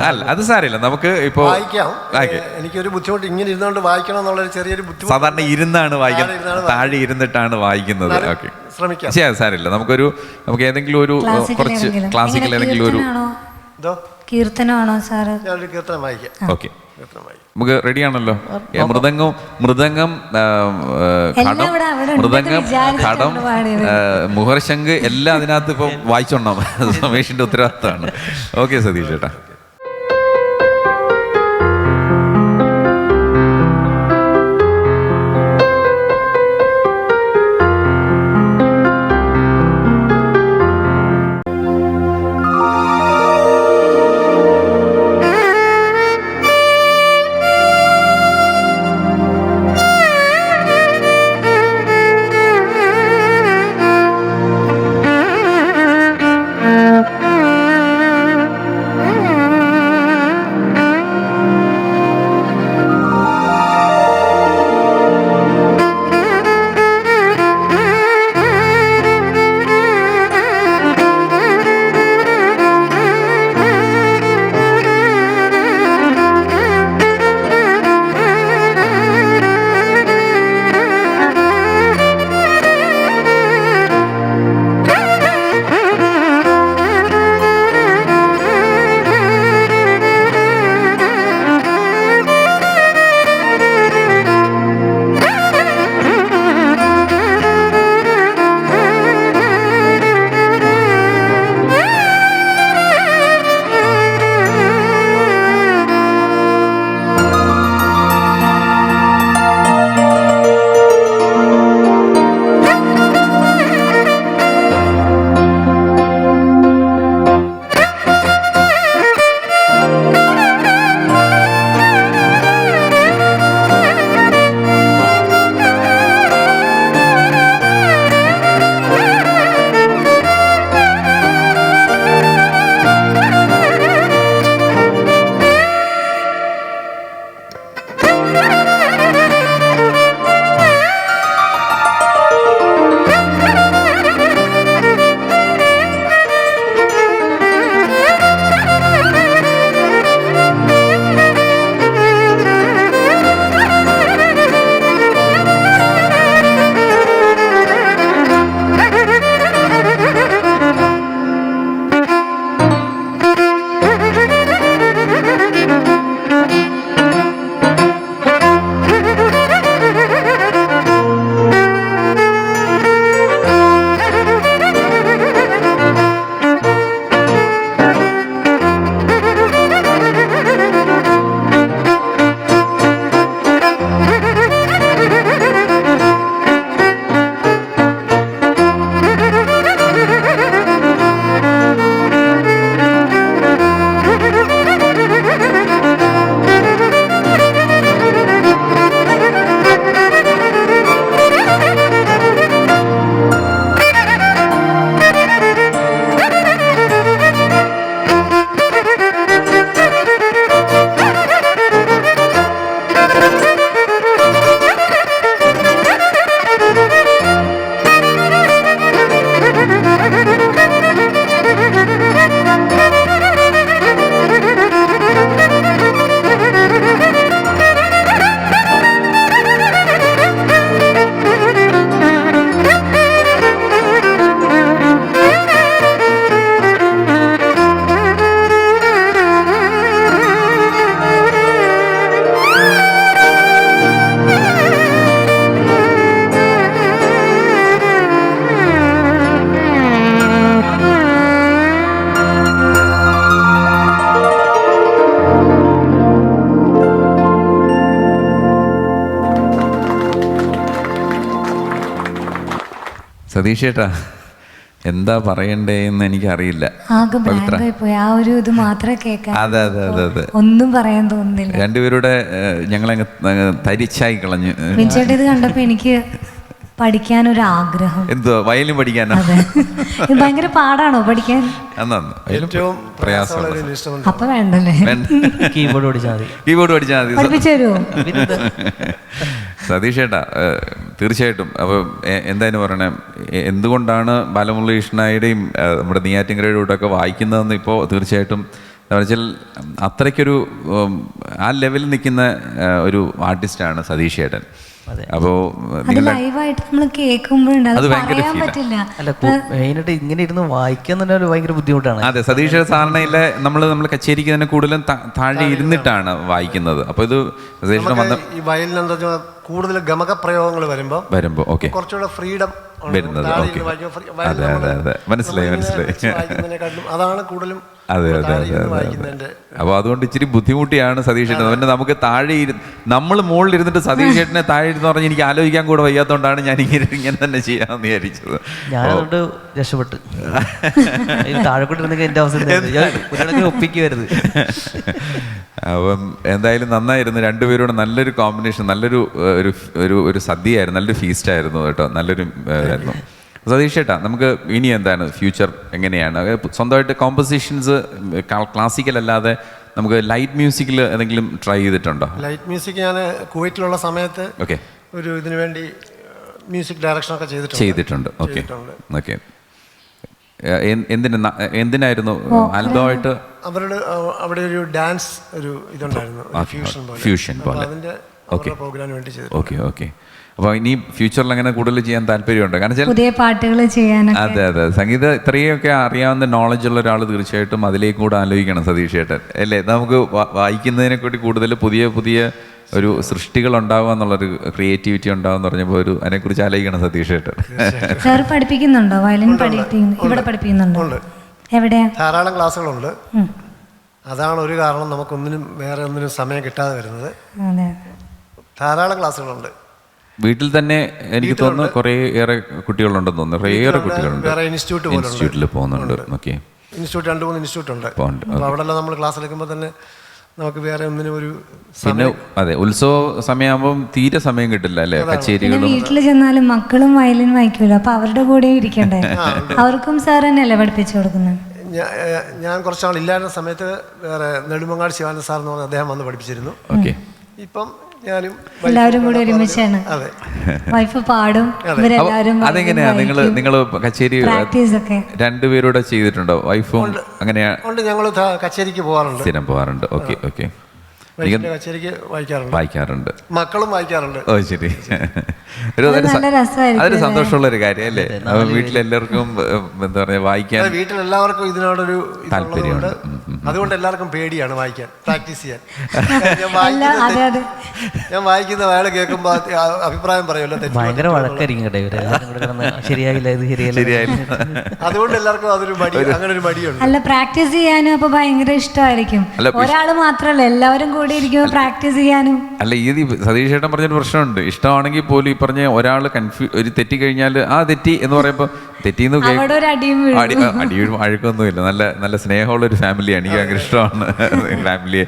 അല്ല അത് സാരമില്ല, നമുക്ക് ഇപ്പോൾ എനിക്കൊരു ബുദ്ധിമുട്ട് ഇങ്ങനെ ഇരുന്നുകൊണ്ട് വായിക്കണം എന്നുള്ളൊരു ചെറിയൊരു ബുദ്ധിമുട്ട്. സാധാരണ ഇരുന്നാണ് വായിക്കുന്നത്, താഴെ ഇരുന്നിട്ടാണ് വായിക്കുന്നത്. ഓക്കെ, സാരമില്ല. നമുക്ക് ഏതെങ്കിലും ഒരു കുറച്ച് ക്ലാസിക്കൽ ഏതെങ്കിലും ഒരു കീർത്തനമാണോ സാറ്? ഓക്കെ, നമുക്ക് റെഡിയാണല്ലോ. മൃദംഗം ഘടം മുഹർശങ്ക് എല്ലാം അതിനകത്ത് ഇപ്പം വായിച്ചോണം. സുമേഷിന്റെ ഉത്തരവാദിത്തമാണ്. ഓക്കെ സതീഷ് ചേട്ടാ. സതീഷ് ചേട്ടാ എന്താ പറയണ്ടേ എന്ന് എനിക്കറിയില്ല. ആകെ ബ്ലാങ്കായി പോയി. ആ ഒരു ഇത് മാത്രമേ കേൾക്കാൻ. അതെ അതെ അതെ അതെ, ഒന്നും പറയാൻ തോന്നുന്നില്ല. രണ്ടുപേരുടെ ഞങ്ങളങ്ങ് തരിച്ചായി കളഞ്ഞു. വിൻചേട്ടാ ഇത് കണ്ടപ്പോ എനിക്ക് പഠിക്കാനൊരു ആഗ്രഹം. എന്തോ വയലിൻ പഠിക്കാനോ? ഇത് ഭയങ്കര പാടാണോ പഠിക്കാൻ? ഏറ്റവും പ്രയാസമുള്ള ഒരു ഇൻസ്ട്രുമെന്റ്. അപ്പൊ വേണ്ടല്ലേ, കീബോർഡ് പഠിച്ചാൽ മതി. കീബോർഡ് പഠിച്ചാൽ മതി. പഠിപ്പിച്ചു തരുമോ? സതീഷ് ചേട്ടാ തീർച്ചയായിട്ടും. അപ്പോൾ എന്തായാലും പറയണേ, എന്തുകൊണ്ടാണ് ബാലമുരളീകൃഷ്ണയുടെയും നമ്മുടെ നെയ്യാറ്റിൻകരയുടെ കൂടെ ഒക്കെ വായിക്കുന്നതെന്ന് ഇപ്പോൾ തീർച്ചയായിട്ടും എന്താ വെച്ചാൽ അത്രയ്ക്കൊരു ആ ലെവലിൽ നിൽക്കുന്ന ഒരു ആർട്ടിസ്റ്റാണ് സതീഷ് ചേട്ടൻ. അപ്പോൾ ലൈവായിട്ട് നമ്മൾ കേൾക്കുമ്പോഴുണ്ട് അത് പറയാൻ പറ്റില്ല. അല്ല മെയിനായിട്ട് ഇങ്ങനെ ഇരുന്ന് വായിക്കാൻ തന്നെ ഒരു ഭയങ്കര ബുദ്ധിമുട്ടാണ്. അതെ, സതീഷ് സാറിനെ നമ്മൾ കച്ചേരിക്ക് തന്നെ കൂടുതലും താഴെ ഇരുന്നിട്ടാണ് വായിക്കുന്നത്. അപ്പോൾ ഇത് ഈ വയലിൻ എന്താ വെച്ചാൽ കൂടുതൽ ഗമക പ്രയോഗങ്ങൾ വരുമ്പോൾ ഓക്കെ കുറച്ചുകൂടെ ഫ്രീഡം വരുന്നത്. ഓക്കെ, അതെ അതെ അതെ, മനസ്സിലായി. അതാണ് കൂടുതലും. അതെ അതെ അതെ അതെ. അപ്പോൾ അതുകൊണ്ട് ഇച്ചിരി ബുദ്ധിമുട്ടിയാണ് സതീഷ് ചേട്ടൻ. പിന്നെ നമുക്ക് താഴെ നമ്മൾ മുകളിൽ ഇരുന്നിട്ട് സതീഷ് ചേട്ടനെ താഴെ ഇരുന്ന് പറഞ്ഞ് എനിക്ക് ആലോചിക്കാൻ കൂടെ വയ്യാത്തതുകൊണ്ടാണ് ഞാൻ ഇങ്ങനെ തന്നെ ചെയ്യാമെന്ന് വിചാരിച്ചത്. ഞാനതുകൊണ്ട് രക്ഷപ്പെട്ട് താഴെക്കൂട്ടിരുന്നെങ്കിൽ എൻ്റെ അവസരം ഒപ്പിക്കുവരുത്. അപ്പം എന്തായാലും നന്നായിരുന്നു. രണ്ടുപേരോട് നല്ലൊരു കോമ്പിനേഷൻ, നല്ലൊരു ഒരു സദ്യയായിരുന്നു, നല്ലൊരു ഫീസ്റ്റായിരുന്നു കേട്ടോ, നല്ലൊരു ആയിരുന്നു. സതീഷ് ചേട്ടാ, നമുക്ക് ഇനി എന്താണ് ഫ്യൂച്ചർ എങ്ങനെയാണ്? സ്വന്തമായിട്ട് കോമ്പോസിഷൻസ് ക്ലാസിക്കൽ അല്ലാതെ നമുക്ക് ലൈറ്റ് മ്യൂസിക്കിൽ എന്തെങ്കിലും ട്രൈ ചെയ്തിട്ടുണ്ടോ? ലൈറ്റ് മ്യൂസിക് ഞാൻ കുവൈറ്റിലുള്ള സമയത്ത് ഒരു ഇതിനു വേണ്ടി മ്യൂസിക് ഡയറക്ഷനൊക്കെ ചെയ്തിട്ടുണ്ട്. Okay okay. എന്തിനായിരുന്നു? ആൽബമായിട്ട് അവിടെ ഒരു ഡാൻസ് ഒരു ഇതുണ്ടായിരുന്നു, ഫ്യൂഷൻ പോലെ. Okay okay okay. അപ്പോൾ ഇനി ഫ്യൂച്ചറിൽ അങ്ങനെ കൂടുതൽ ചെയ്യാൻ താല്പര്യമുണ്ട്? കാരണം പുതിയ പാട്ടുകൾ ചെയ്യാൻ. അതെ അതെ, സംഗീതം ഇത്രയൊക്കെ അറിയാവുന്ന നോളജുള്ള ഒരാൾ തീർച്ചയായിട്ടും അതിലേക്ക് കൂടെ ആലോചിക്കണം സതീഷ് ചേട്ടൻ, അല്ലേ? നമുക്ക് വായിക്കുന്നതിനെക്കൂടി കൂടുതൽ പുതിയ പുതിയ ഒരു സൃഷ്ടികൾ ഉണ്ടാവുക എന്നുള്ളൊരു ക്രിയേറ്റിവിറ്റി ഉണ്ടാവുക എന്ന് പറഞ്ഞപ്പോൾ അതിനെക്കുറിച്ച് ആലോചിക്കണം സതീഷ് ചേട്ടൻ. സാർ പഠിപ്പിക്കുന്നുണ്ടോ? വയലിൻ ഇവിടെ പഠിപ്പിക്കുന്നുണ്ടോ? എവിടെയാ? ധാരാളം ക്ലാസ്സുകളുണ്ട്. അതാണ് ഒരു കാരണം നമുക്കൊന്നിനും വേറെ ഒന്നിനും സമയം കിട്ടാതെ വരുന്നത്. ധാരാളം ക്ലാസ്സുകളുണ്ട്. വീട്ടിൽ തന്നെ എനിക്ക് തോന്നുന്നു കുറേ ഏറെ കുട്ടികളുണ്ടെന്ന് തോന്നുന്നു. കുറേയേറെ കുട്ടികളുണ്ട്. ഇൻസ്റ്റിറ്റ്യൂട്ടിൽ പോകുന്നുണ്ട്. ഓക്കെ, ഇൻസ്റ്റിറ്റ്യൂട്ട് 2-3 ഇൻസ്റ്റിറ്റ്യൂട്ട് ഉണ്ട്. അവിടെ എല്ലാം നമ്മൾ ക്ലാസ് എടുക്കുമ്പോൾ തന്നെ നമുക്ക് വേറെ ഒന്നിനും ഒരു പിന്നെ അതെ, ഉത്സവ സമയമാകുമ്പോൾ തീരെ സമയം കിട്ടില്ല, അല്ലേ? കച്ചേരികളും. വീട്ടിൽ ചെന്നാലും മക്കളും വയലിൻ വായിക്കൂല, അപ്പൊ അവരുടെ കൂടെ ഇരിക്കണ്ടേ? അവർക്കും സാർ തന്നെയല്ലേ പഠിപ്പിച്ചു കൊടുക്കുന്നത്? ഞാൻ കുറച്ചാൾ ഇല്ലായിരുന്ന സമയത്ത് വേറെ നെടുമങ്ങാട് ശിവാനന്ദ സാർ എന്ന് പറഞ്ഞ അദ്ദേഹം വന്ന് പഠിപ്പിച്ചിരുന്നു. ഓക്കെ. ഇപ്പം ഞാനും എല്ലാവരും കൂടെ ഒരുമിച്ചാണ്. വൈഫ് പാടും. അതെങ്ങനെയാ നിങ്ങൾ കച്ചേരി രണ്ടുപേരൂടെ ചെയ്തിട്ടുണ്ടോ? വൈഫും അങ്ങനെയാ? ഞങ്ങൾ കച്ചേരിക്ക് പോകാറുണ്ട്, സ്ഥിരം പോകാറുണ്ട്. Okay okay. കച്ചേരിക്ക് വായിക്കാറുണ്ട്, മക്കളും വായിക്കാറുണ്ട്. ഓ ശരി. അതൊരു സന്തോഷമുള്ള ഒരു കാര്യം, അല്ലേ? വീട്ടിലെല്ലാവർക്കും എന്താ പറയാ, വായിക്കാൻ വീട്ടിലെല്ലാവർക്കും ഇതിനോടൊരു താല്പര്യമുണ്ട്. അതുകൊണ്ട് എല്ലാവർക്കും പേടിയാണ് വായിക്കാൻ, പ്രാക്ടീസ് ചെയ്യാൻ. ഞാൻ വായിക്കുന്ന അയാൾ കേൾക്കുമ്പോ അഭിപ്രായം പറയുമല്ലോ, ഭയങ്കര വഴക്കായിരിക്കും കേട്ടോ ഇവരെല്ലാരും. ശരിയായില്ല, ഇത് ശരിയായില്ല. അതുകൊണ്ട് എല്ലാവർക്കും അതൊരു മടി, അങ്ങനെ ഒരു മടിയുണ്ട്. അല്ല, പ്രാക്ടീസ് ചെയ്യാനും അപ്പൊ ഭയങ്കര ഇഷ്ടമായിരിക്കും. ഒരാള് മാത്രല്ല, എല്ലാവരും കൂടി ഇരിക്കുമ്പോൾ പ്രാക്ടീസ് ചെയ്യാനും. അല്ല, ഈ സതീഷ് ചേട്ടൻ പറഞ്ഞൊരു പ്രശ്നമുണ്ട്. ഇഷ്ടമാണെങ്കിൽ പോലും ഈ പറഞ്ഞ ഒരാൾ ഒരു തെറ്റി കഴിഞ്ഞാൽ ആ തെറ്റി എന്ന് പറയുമ്പോൾ തെറ്റിന്ന് അടിയും അഴുക്കൊന്നുമില്ല. നല്ല സ്നേഹമുള്ള ഒരു ഫാമിലിയാണ്. എനിക്ക് ഭയങ്കര ഇഷ്ടമാണ് ഫാമിലിയെ.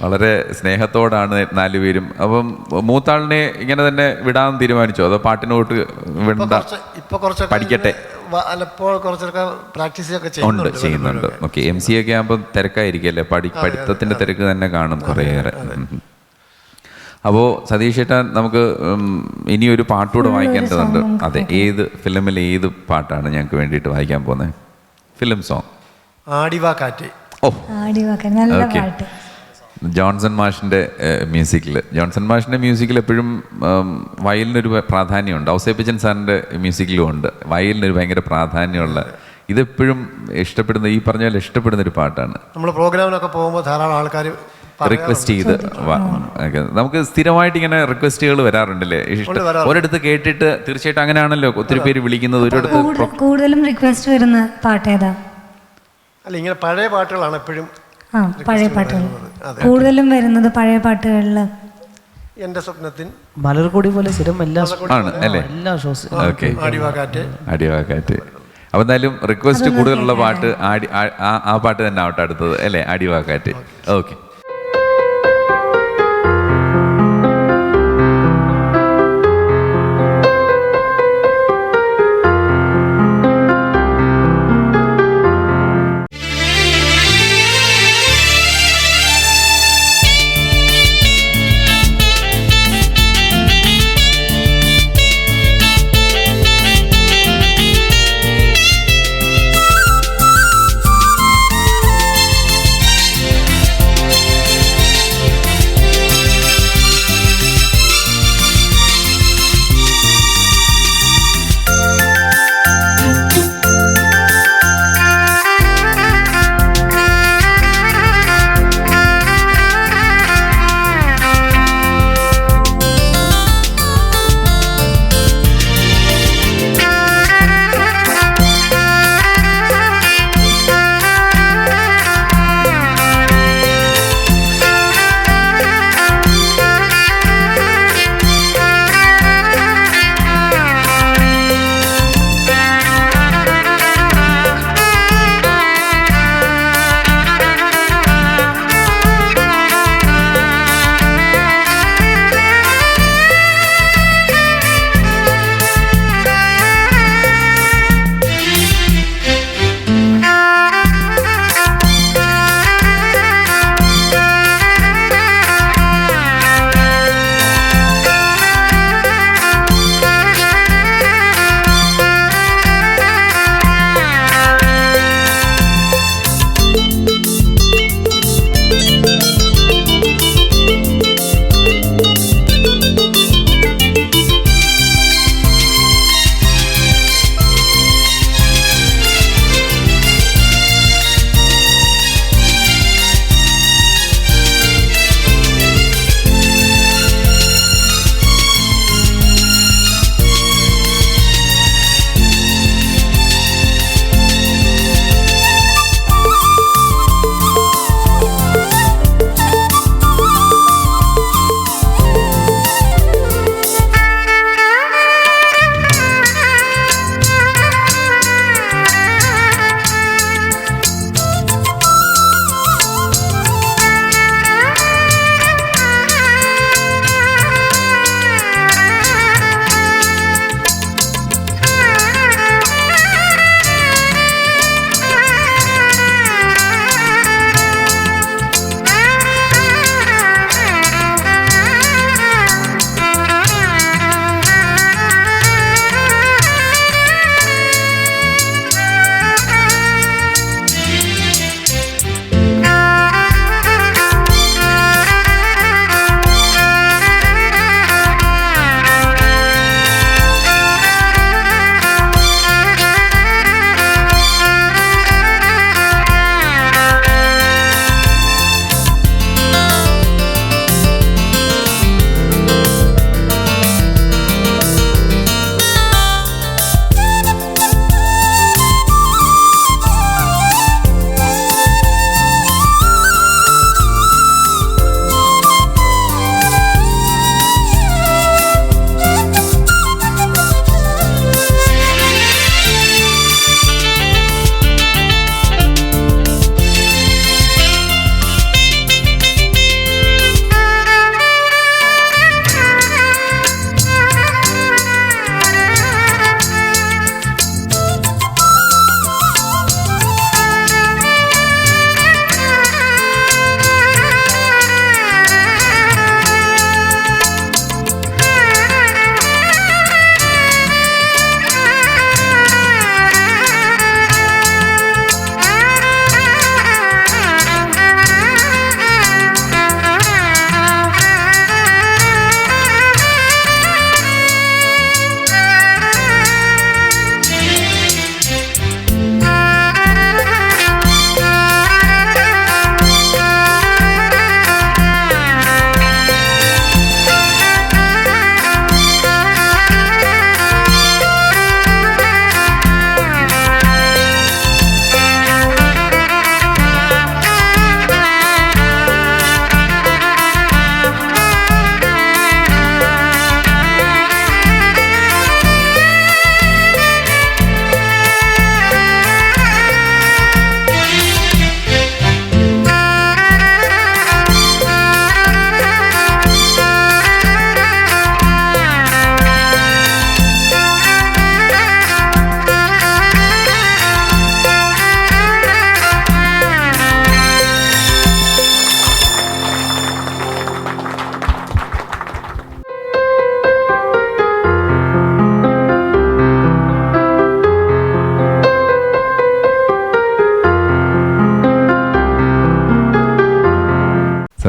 വളരെ സ്നേഹത്തോടാണ് 4 പേരും. അപ്പം മൂത്താളിനെ ഇങ്ങനെ തന്നെ വിടാൻ തീരുമാനിച്ചോ, അതോ പാട്ടിനോട്ട് വിടണ്ട പഠിക്കട്ടെ? ഉണ്ട്, ചെയ്യുന്നുണ്ട്. ഓക്കെ. MCA ഒക്കെ ആകുമ്പോൾ തിരക്കായിരിക്കല്ലേ, പഠിത്തത്തിന്റെ തിരക്ക് തന്നെ കാണും കുറേയേറെ. അപ്പോൾ സതീഷ് ചേട്ടൻ, നമുക്ക് ഇനിയൊരു പാട്ടുകൂടെ വായിക്കേണ്ടതുണ്ട്. അതെ, ഏത് ഫിലിമിലെ ഏത് പാട്ടാണ് ഞങ്ങൾക്ക് വേണ്ടിയിട്ട് വായിക്കാൻ പോകുന്നത്? ഫിലിം സോങ് ആടിവാ കാറ്റ്. ഓ, ഓക്കെ. ജോൺസൺ മാഷിൻ്റെ മ്യൂസിക്കിൽ എപ്പോഴും വയലിനൊരു പ്രാധാന്യമുണ്ട്. ഔസേപ്പച്ചൻ സാറിൻ്റെ മ്യൂസിക്കിലും ഉണ്ട് വയലിനൊരു ഭയങ്കര പ്രാധാന്യമുള്ള. ഇതെപ്പോഴും ഇഷ്ടപ്പെടുന്ന, ഈ പറഞ്ഞ പോലെ ഇഷ്ടപ്പെടുന്ന ഒരു പാട്ടാണ്. നമ്മൾ പ്രോഗ്രാമിനൊക്കെ പോകുമ്പോൾ ധാരാളം ആൾക്കാർ റിക്വസ്റ്റ് ചെയ്ത് നമുക്ക് സ്ഥിരമായിട്ട് ഇങ്ങനെ റിക്വസ്റ്റുകൾ വരാറുണ്ടല്ലേ? ഒരിടത്ത് കേട്ടിട്ട് തീർച്ചയായിട്ടും അങ്ങനെയാണല്ലോ ഒത്തിരി പേര് വിളിക്കുന്നത്. ഒരിടത്ത് കൂടുതലും റിക്വസ്റ്റ് വരുന്ന പാട്ട് ഏതാ? അല്ല, ഇങ്ങനെ പഴയ പാട്ടുകളാണ് എപ്പോഴും. പഴയ പാട്ടുകൾ കൂടുതലും വരുന്നത്. പഴയ പാട്ടുകളിൽ എൻ്റെ സ്വപ്നത്തിൻ, മലർകൊടി പോലെ സ്ഥിരം എല്ലാ ആണ് അല്ലേ? എല്ലാ ഷോസ്. ഓക്കെ, ആടിവാക്കാറ്റ്. അടിവാക്കാറ്റ്. അപ്പോൾ എന്തായാലും റിക്വസ്റ്റ് കൂടുതലുള്ള പാട്ട് ആ പാട്ട് തന്നെ ആവട്ടെ അടുത്തത് അല്ലേ? അടിവാക്കാറ്റ്. ഓക്കെ.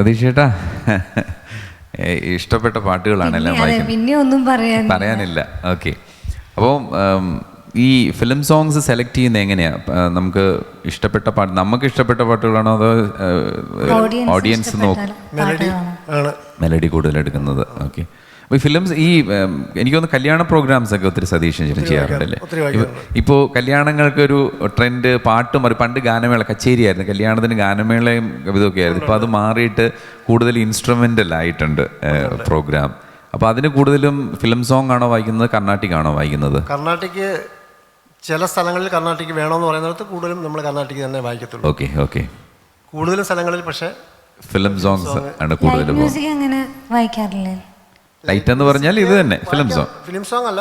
സതീഷ് ചേട്ടാ ഇഷ്ടപ്പെട്ട പാട്ടുകളാണെല്ലാം പിന്നെ ഒന്നും പറയാനില്ല. ഓക്കെ, അപ്പോൾ ഈ ഫിലിം സോങ്സ് സെലക്ട് ചെയ്യുന്നത് എങ്ങനെയാണ്? നമുക്ക് ഇഷ്ടപ്പെട്ട പാട്ട്, നമുക്ക് ഇഷ്ടപ്പെട്ട പാട്ടുകളാണോ അതോ ഓഡിയൻസ് മെലഡി കൂടുതൽ എടുക്കുന്നത്? ഓക്കെ, അപ്പോൾ ഈ ഫിലിംസ് എനിക്കൊന്ന് കല്യാണ പ്രോഗ്രാംസ് ഒക്കെ ഒത്തിരി സതീഷൻ ചെയ്യാറുണ്ടല്ലേ? ഇപ്പോൾ കല്യാണങ്ങൾക്കൊരു ട്രെൻഡ് പാട്ട് മാറി. പണ്ട് ഗാനമേള കച്ചേരിയായിരുന്നു, കല്യാണത്തിന് ഗാനമേളയും ഇതൊക്കെ ആയിരുന്നു. ഇപ്പോൾ അത് മാറിയിട്ട് കൂടുതൽ ഇൻസ്ട്രുമെൻ്റൽ ആയിട്ടുണ്ട് പ്രോഗ്രാം. അപ്പോൾ അതിന് കൂടുതലും ഫിലിം സോങ് ആണോ വായിക്കുന്നത്, കർണാട്ടിക് ആണോ വായിക്കുന്നത്? കർണാട്ടിക് ചില സ്ഥലങ്ങളിൽ കർണാട്ടിക് വേണമെന്ന് പറയുന്നിടത്ത് കൂടുതലും നമ്മൾ കർണാട്ടിക് തന്നെ വായിക്കത്തുള്ളൂ. Okay okay. കൂടുതലും സ്ഥലങ്ങളിൽ പക്ഷേ ഫിലിം സോങ്സ് ആണ് കൂടുതലും. മ്യൂസിക് അങ്ങനെ വായിക്കാറില്ലേ? ലൈറ്റ് എന്ന് പറഞ്ഞാൽ ഇത് തന്നെ ഫിലിം സോങ്. ഫിലിം സോങ് അല്ല,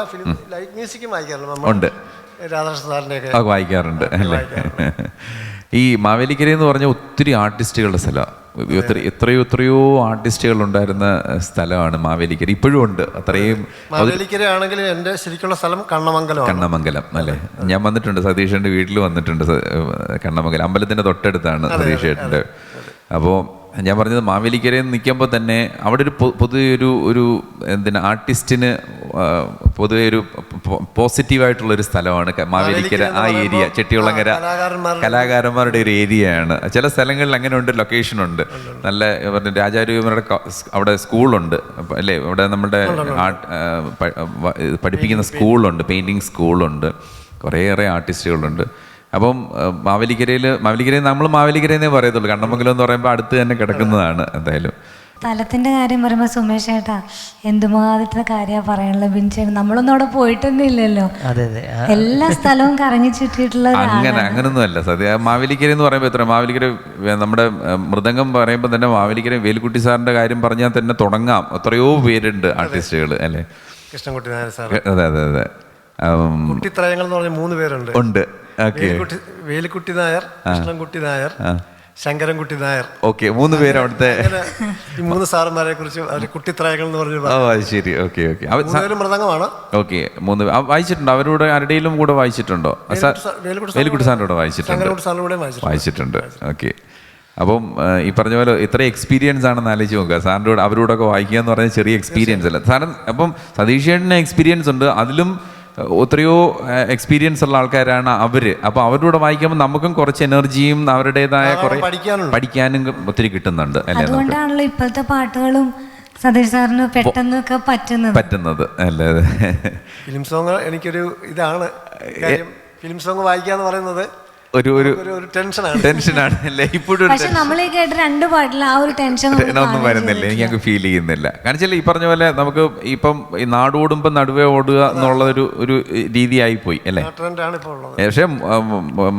ലൈറ്റ് മ്യൂസിക്കും വായിക്കാറുണ്ട്. ഉണ്ട്, രാധാകൃഷ്ണ സാറിൻ്റെയൊക്കെ വായിക്കാറുണ്ട് അല്ലേ? ഈ മാവേലിക്കര എന്ന് പറഞ്ഞാൽ ഒത്തിരി ആർട്ടിസ്റ്റുകളുടെ സ്ഥലമാണ്. എത്രയോ ആർട്ടിസ്റ്റുകൾ ഉണ്ടായിരുന്ന സ്ഥലമാണ് മാവേലിക്കര. ഇപ്പോഴും ഉണ്ട്. അത്രയും മാവേലിക്കര ആണെങ്കിൽ എൻ്റെ ശരിക്കുള്ള സ്ഥലം കണ്ണമംഗലം അല്ലേ? ഞാൻ വന്നിട്ടുണ്ട്, സതീഷൻ്റെ വീട്ടിൽ വന്നിട്ടുണ്ട്. കണ്ണമംഗലം അമ്പലത്തിൻ്റെ തൊട്ടടുത്താണ് സതീഷ് ചേട്ടൻ്റെ. അപ്പോൾ ഞാൻ പറഞ്ഞത് മാവേലിക്കരയിൽ നിൽക്കുമ്പോൾ തന്നെ അവിടെ ഒരു പൊതുവെ ഒരു ആർട്ടിസ്റ്റിന് പൊതുവെ ഒരു പോസിറ്റീവായിട്ടുള്ളൊരു സ്ഥലമാണ് മാവേലിക്കര. ആ ഏരിയ ചെട്ടികുളങ്ങര കലാകാരന്മാരുടെ ഒരു ഏരിയയാണ്. ചില സ്ഥലങ്ങളിൽ അങ്ങനെ ഉണ്ട്, ലൊക്കേഷനുണ്ട്. നല്ല പറഞ്ഞ രാജാരൂപരുടെ അവിടെ സ്കൂളുണ്ട് അല്ലേ? അവിടെ നമ്മുടെ പഠിപ്പിക്കുന്ന സ്കൂളുണ്ട്, പെയിൻറ്റിങ് സ്കൂളുണ്ട്, കുറേയേറെ ആർട്ടിസ്റ്റുകളുണ്ട്. അപ്പം മാവേലിക്കരയിൽ നമ്മൾ മാവേലിക്കരയെന്നേ പറയത്തുള്ളൂ. കണ്ണമംഗലം എന്ന് പറയുമ്പോൾ അടുത്ത് തന്നെ കിടക്കുന്നതാണ്. എന്തായാലും സ്ഥലത്തിന്റെ കാര്യം പറയുമ്പോൾ സുമേഷ് ചേട്ടാ എന്തുമാതിരത്തെ കാര്യമാണ് പറയാനുള്ള. ബിൻചേട്ടൻ നമ്മളൊന്നും അവിടെ പോയിട്ടൊന്നും ഇല്ലല്ലോ. എല്ലാ സ്ഥലവും കറങ്ങി ചുറ്റിയിട്ടുള്ള അങ്ങനൊന്നും അല്ല സത്യ. മാവേലിക്കര എന്ന് പറയുമ്പോൾ എത്ര മാവേലിക്കര നമ്മുടെ മൃദംഗം പറയുമ്പോൾ തന്നെ മാവേലിക്കര വേലുക്കുട്ടി സാറിന്റെ കാര്യം പറഞ്ഞാൽ തന്നെ തുടങ്ങാം. എത്രയോ പേരുണ്ട് ആർട്ടിസ്റ്റുകൾ അല്ലേ? കൃഷ്ണൻകുട്ടി നായർ സാർ. അതെ അതെ അതെ. കുട്ടിത്രയങ്ങൾ എന്ന് പറഞ്ഞ 3 പേരുണ്ട്. വേലുക്കുട്ടി നായർ, കൃഷ്ണൻകുട്ടി നായർ, ശങ്കരൻകുട്ടി നായർ. ഓക്കെ, 3 പേര് അവിടുത്തെ. ഈ 3 സാറന്മാരെ കുറിച്ച് അവർ കുട്ടിത്രയങ്ങൾ എന്ന് പറഞ്ഞു. ശരി, ഓക്കെ ഓക്കെ. മൃദംഗമാണ്. ഓക്കെ, 3 വായിച്ചിട്ടുണ്ടോ? അവരുടെ ആരുടെയും കൂടെ വായിച്ചിട്ടുണ്ടോ? വേലുക്കുട്ടി സാറിൻ്റെ കൂടെ വായിച്ചിട്ടുണ്ട്. ഓക്കെ. അപ്പം ഈ പറഞ്ഞ പോലെ ഇത്ര എക്സ്പീരിയൻസ് ആണെന്ന് ആലോചിച്ച് നോക്കുക. സാറിൻ്റെ കൂടെ അവരോടൊക്കെ വായിക്കുക എന്ന് പറഞ്ഞാൽ ചെറിയ എക്സ്പീരിയൻസ് അല്ല സാറിന്. അപ്പം സതീഷ് ചേട്ടന് എക്സ്പീരിയൻസ് ഉണ്ട്, അതിലും എത്രയോ എക്സ്പീരിയൻസ് ഉള്ള ആൾക്കാരാണ് അവർ. അപ്പോൾ അവരുടെ കൂടെ വായിക്കുമ്പോൾ നമുക്കും കുറച്ച് എനർജിയും അവരുടേതായ കുറേ പഠിക്കാനും ഒത്തിരി കിട്ടുന്നുണ്ട് അല്ലേ? അതുകൊണ്ടാണല്ലോ ഇപ്പോഴത്തെ പാട്ടുകളും സതീഷ് സാറിന് പെട്ടെന്നൊക്കെ പറ്റുന്നത് അല്ലേ? ഫിലിം സോങ് എനിക്കൊരു ഇതാണ്. ഫിലിം സോങ് വായിക്കാന്ന് പറയുന്നത് ഒരു ടെൻഷനാണ് അല്ലേ? ഇപ്പോഴും ഒന്നും വരുന്നില്ല, എനിക്ക് ഞങ്ങൾക്ക് ഫീൽ ചെയ്യുന്നില്ല. കാരണം വെച്ചാൽ ഈ പറഞ്ഞ പോലെ നമുക്ക് ഇപ്പം ഇപ്പം ഓടുമ്പോൾ നടുവേ ഓടുക എന്നുള്ള ഒരു രീതിയായി പോയി അല്ലേ? പക്ഷെ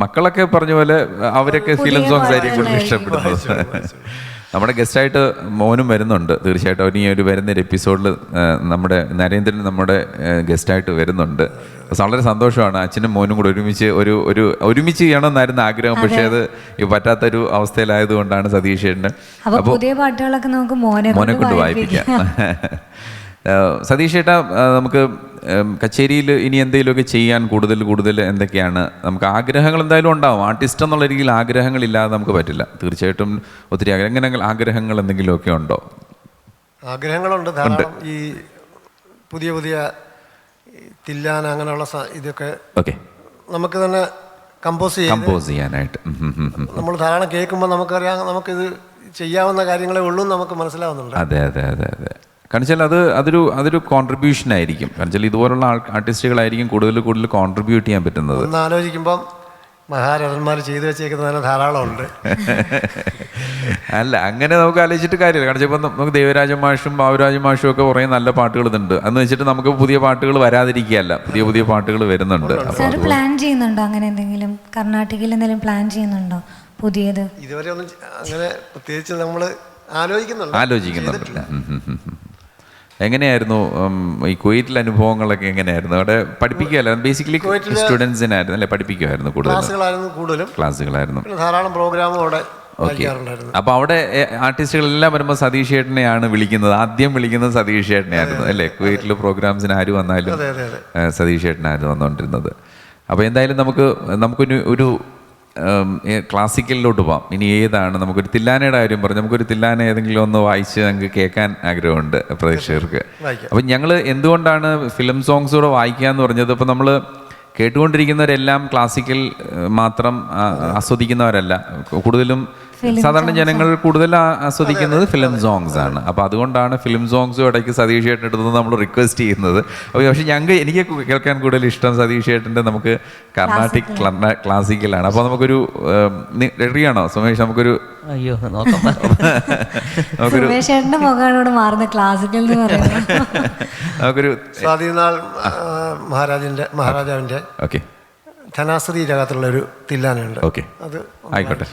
മക്കളൊക്കെ പറഞ്ഞ പോലെ അവരൊക്കെ ഫിലിം സോങ്സ് ആയിരിക്കും കൂടുതൽ ഇഷ്ടപ്പെടുന്നത്. നമ്മുടെ ഗസ്റ്റായിട്ട് മോനും വരുന്നുണ്ട് തീർച്ചയായിട്ടും. അവന് ഈ ഒരു വരുന്നൊരു എപ്പിസോഡിൽ നമ്മുടെ നരേന്ദ്രൻ നമ്മുടെ ഗസ്റ്റായിട്ട് വരുന്നുണ്ട്. വളരെ സന്തോഷമാണ്. അച്ഛനും മോനും കൂടെ ഒരുമിച്ച് ചെയ്യണമെന്നായിരുന്നു ആഗ്രഹം. പക്ഷേ അത് പറ്റാത്തൊരു അവസ്ഥയിലായതുകൊണ്ടാണ് സതീഷ് ചേട്ടന്. അപ്പോൾ പുതിയ പാട്ടുകളൊക്കെ നമുക്ക് മോനെ കൊണ്ട് വായിപ്പിക്കാം. സതീഷ് ചേട്ടാ, നമുക്ക് കച്ചേരിയിൽ ഇനി എന്തെങ്കിലുമൊക്കെ ചെയ്യാൻ കൂടുതൽ എന്തൊക്കെയാണ് നമുക്ക് ആഗ്രഹങ്ങൾ? എന്തായാലും ഉണ്ടാവും. ആർട്ടിസ്റ്റ് എന്നുള്ള രീതിയിൽ ആഗ്രഹങ്ങളില്ലാതെ നമുക്ക് പറ്റില്ല. തീർച്ചയായിട്ടും ഒത്തിരി ആഗ്രഹങ്ങൾ എന്തെങ്കിലുമൊക്കെ ഉണ്ടോ? ആഗ്രഹങ്ങളുണ്ട് ധാരാളം. ഈ പുതിയ തില്ലാന അങ്ങനെയുള്ള ഇതൊക്കെ നമുക്ക് തന്നെ കമ്പോസ് ചെയ്യാനായിട്ട് നമ്മൾ ധാരാളം കേൾക്കുമ്പോൾ നമുക്കറിയാം നമുക്കിത് ചെയ്യാവുന്ന കാര്യങ്ങളെ ഉള്ളൂ നമുക്ക് മനസ്സിലാവുന്നുണ്ട്. അതെ അതെ അതെ അതെ. കാരണം വെച്ചാൽ അതൊരു കോൺട്രിബ്യൂഷൻ ആയിരിക്കും. കാരണം വെച്ചാൽ ഇതുപോലുള്ള ആർട്ടിസ്റ്റുകളായിരിക്കും കൂടുതൽ കോൺട്രിബ്യൂട്ട് ചെയ്യാൻ പറ്റുന്നത്. ഒന്ന് ആലോചിക്കുമ്പം മഹാരഥന്മാർ ചെയ്തു വെച്ചേക്കുന്നതിന് ധാരാളം ഉണ്ട്. അല്ല, അങ്ങനെ നമുക്ക് ആലോചിച്ചിട്ട് കാര്യമില്ല. കാരണം വെച്ചാൽ നമുക്ക് ദേവരാജ മാഷും ബാബുരാജ മാഷും ഒക്കെ കുറേ നല്ല പാട്ടുകളുണ്ട്. എന്ന് വെച്ചിട്ട് നമുക്ക് പുതിയ പാട്ടുകൾ വരാതിരിക്കുകയല്ല, പുതിയ പാട്ടുകൾ വരുന്നുണ്ട്. പ്ലാൻ ചെയ്യുന്നുണ്ടോ അങ്ങനെ എന്തെങ്കിലും? കർണാടകയിൽ എന്തെങ്കിലും പ്ലാൻ ചെയ്യുന്നുണ്ടോ പുതിയത്? ഇതുവരെ ഒന്നും അങ്ങനെ പ്രത്യേകിച്ച് നമ്മൾ ആലോചിക്കുന്നുണ്ട്. എങ്ങനെയായിരുന്നു ഈ കുവൈറ്റിലെ അനുഭവങ്ങളൊക്കെ? എങ്ങനെയായിരുന്നു അവിടെ? പഠിപ്പിക്കുകയല്ല, ബേസിക്കലി സ്റ്റുഡൻസിനായിരുന്നു അല്ലേ? പഠിപ്പിക്കുമായിരുന്നു ക്ലാസ്സുകളായിരുന്നു. ധാരാളം പ്രോഗ്രാമും അവിടെ. അപ്പൊ അവിടെ ആർട്ടിസ്റ്റുകളെല്ലാം വരുമ്പോൾ സതീഷ് ചേട്ടനെയാണ് വിളിക്കുന്നത്. ആദ്യം വിളിക്കുന്നത് സതീഷ് ചേട്ടനെയായിരുന്നു അല്ലേ? കുവൈറ്റിൽ പ്രോഗ്രാംസിന് ആര് വന്നാലും സതീഷ് ചേട്ടനായിരുന്നു വന്നുകൊണ്ടിരുന്നത്. അപ്പോൾ എന്തായാലും നമുക്കൊരു ക്ലാസിക്കലിലോട്ട് പോവാം. ഇനി ഏതാണ് നമുക്കൊരു തില്ലാനയുടെ കാര്യം പറഞ്ഞു, നമുക്കൊരു തില്ലാന ഏതെങ്കിലും ഒന്ന് വായിച്ച് ഞങ്ങൾക്ക് കേൾക്കാൻ ആഗ്രഹമുണ്ട് പ്രേക്ഷകർക്ക്. അപ്പം ഞങ്ങൾ എന്തുകൊണ്ടാണ് ഫിലിം സോങ്സ് കൂടെ വായിക്കുക എന്ന് പറഞ്ഞത്, ഇപ്പം നമ്മൾ കേട്ടുകൊണ്ടിരിക്കുന്നവരെല്ലാം ക്ലാസിക്കൽ മാത്രം ആസ്വദിക്കുന്നവരല്ല, കൂടുതലും സാധാരണ ജനങ്ങൾ കൂടുതൽ ആസ്വദിക്കുന്നത് ഫിലിം സോങ്സ് ആണ്. അപ്പോൾ അതുകൊണ്ടാണ് ഫിലിം സോങ്സും ഇടയ്ക്ക് സതീഷ് ചേട്ടൻ എടുത്തത് നമ്മൾ റിക്വസ്റ്റ് ചെയ്യുന്നത്. അപ്പോൾ പക്ഷേ എനിക്ക് കേൾക്കാൻ കൂടുതൽ ഇഷ്ടം സതീഷ് ചേട്ടൻ്റെ നമുക്ക് കർണാട്ടിക് ക്ലാസിക്കലാണ്. അപ്പോൾ നമുക്കൊരു റെഡിയാണോ സുമേഷ്? നമുക്കൊരു നമുക്കൊരു മഹാരാജാവിൻ്റെ ധനാശ്രീ ജഗത്തുള്ള ഒരു തില്ലാനുണ്ട്. ഓക്കെ, അത് ആയിക്കോട്ടെ.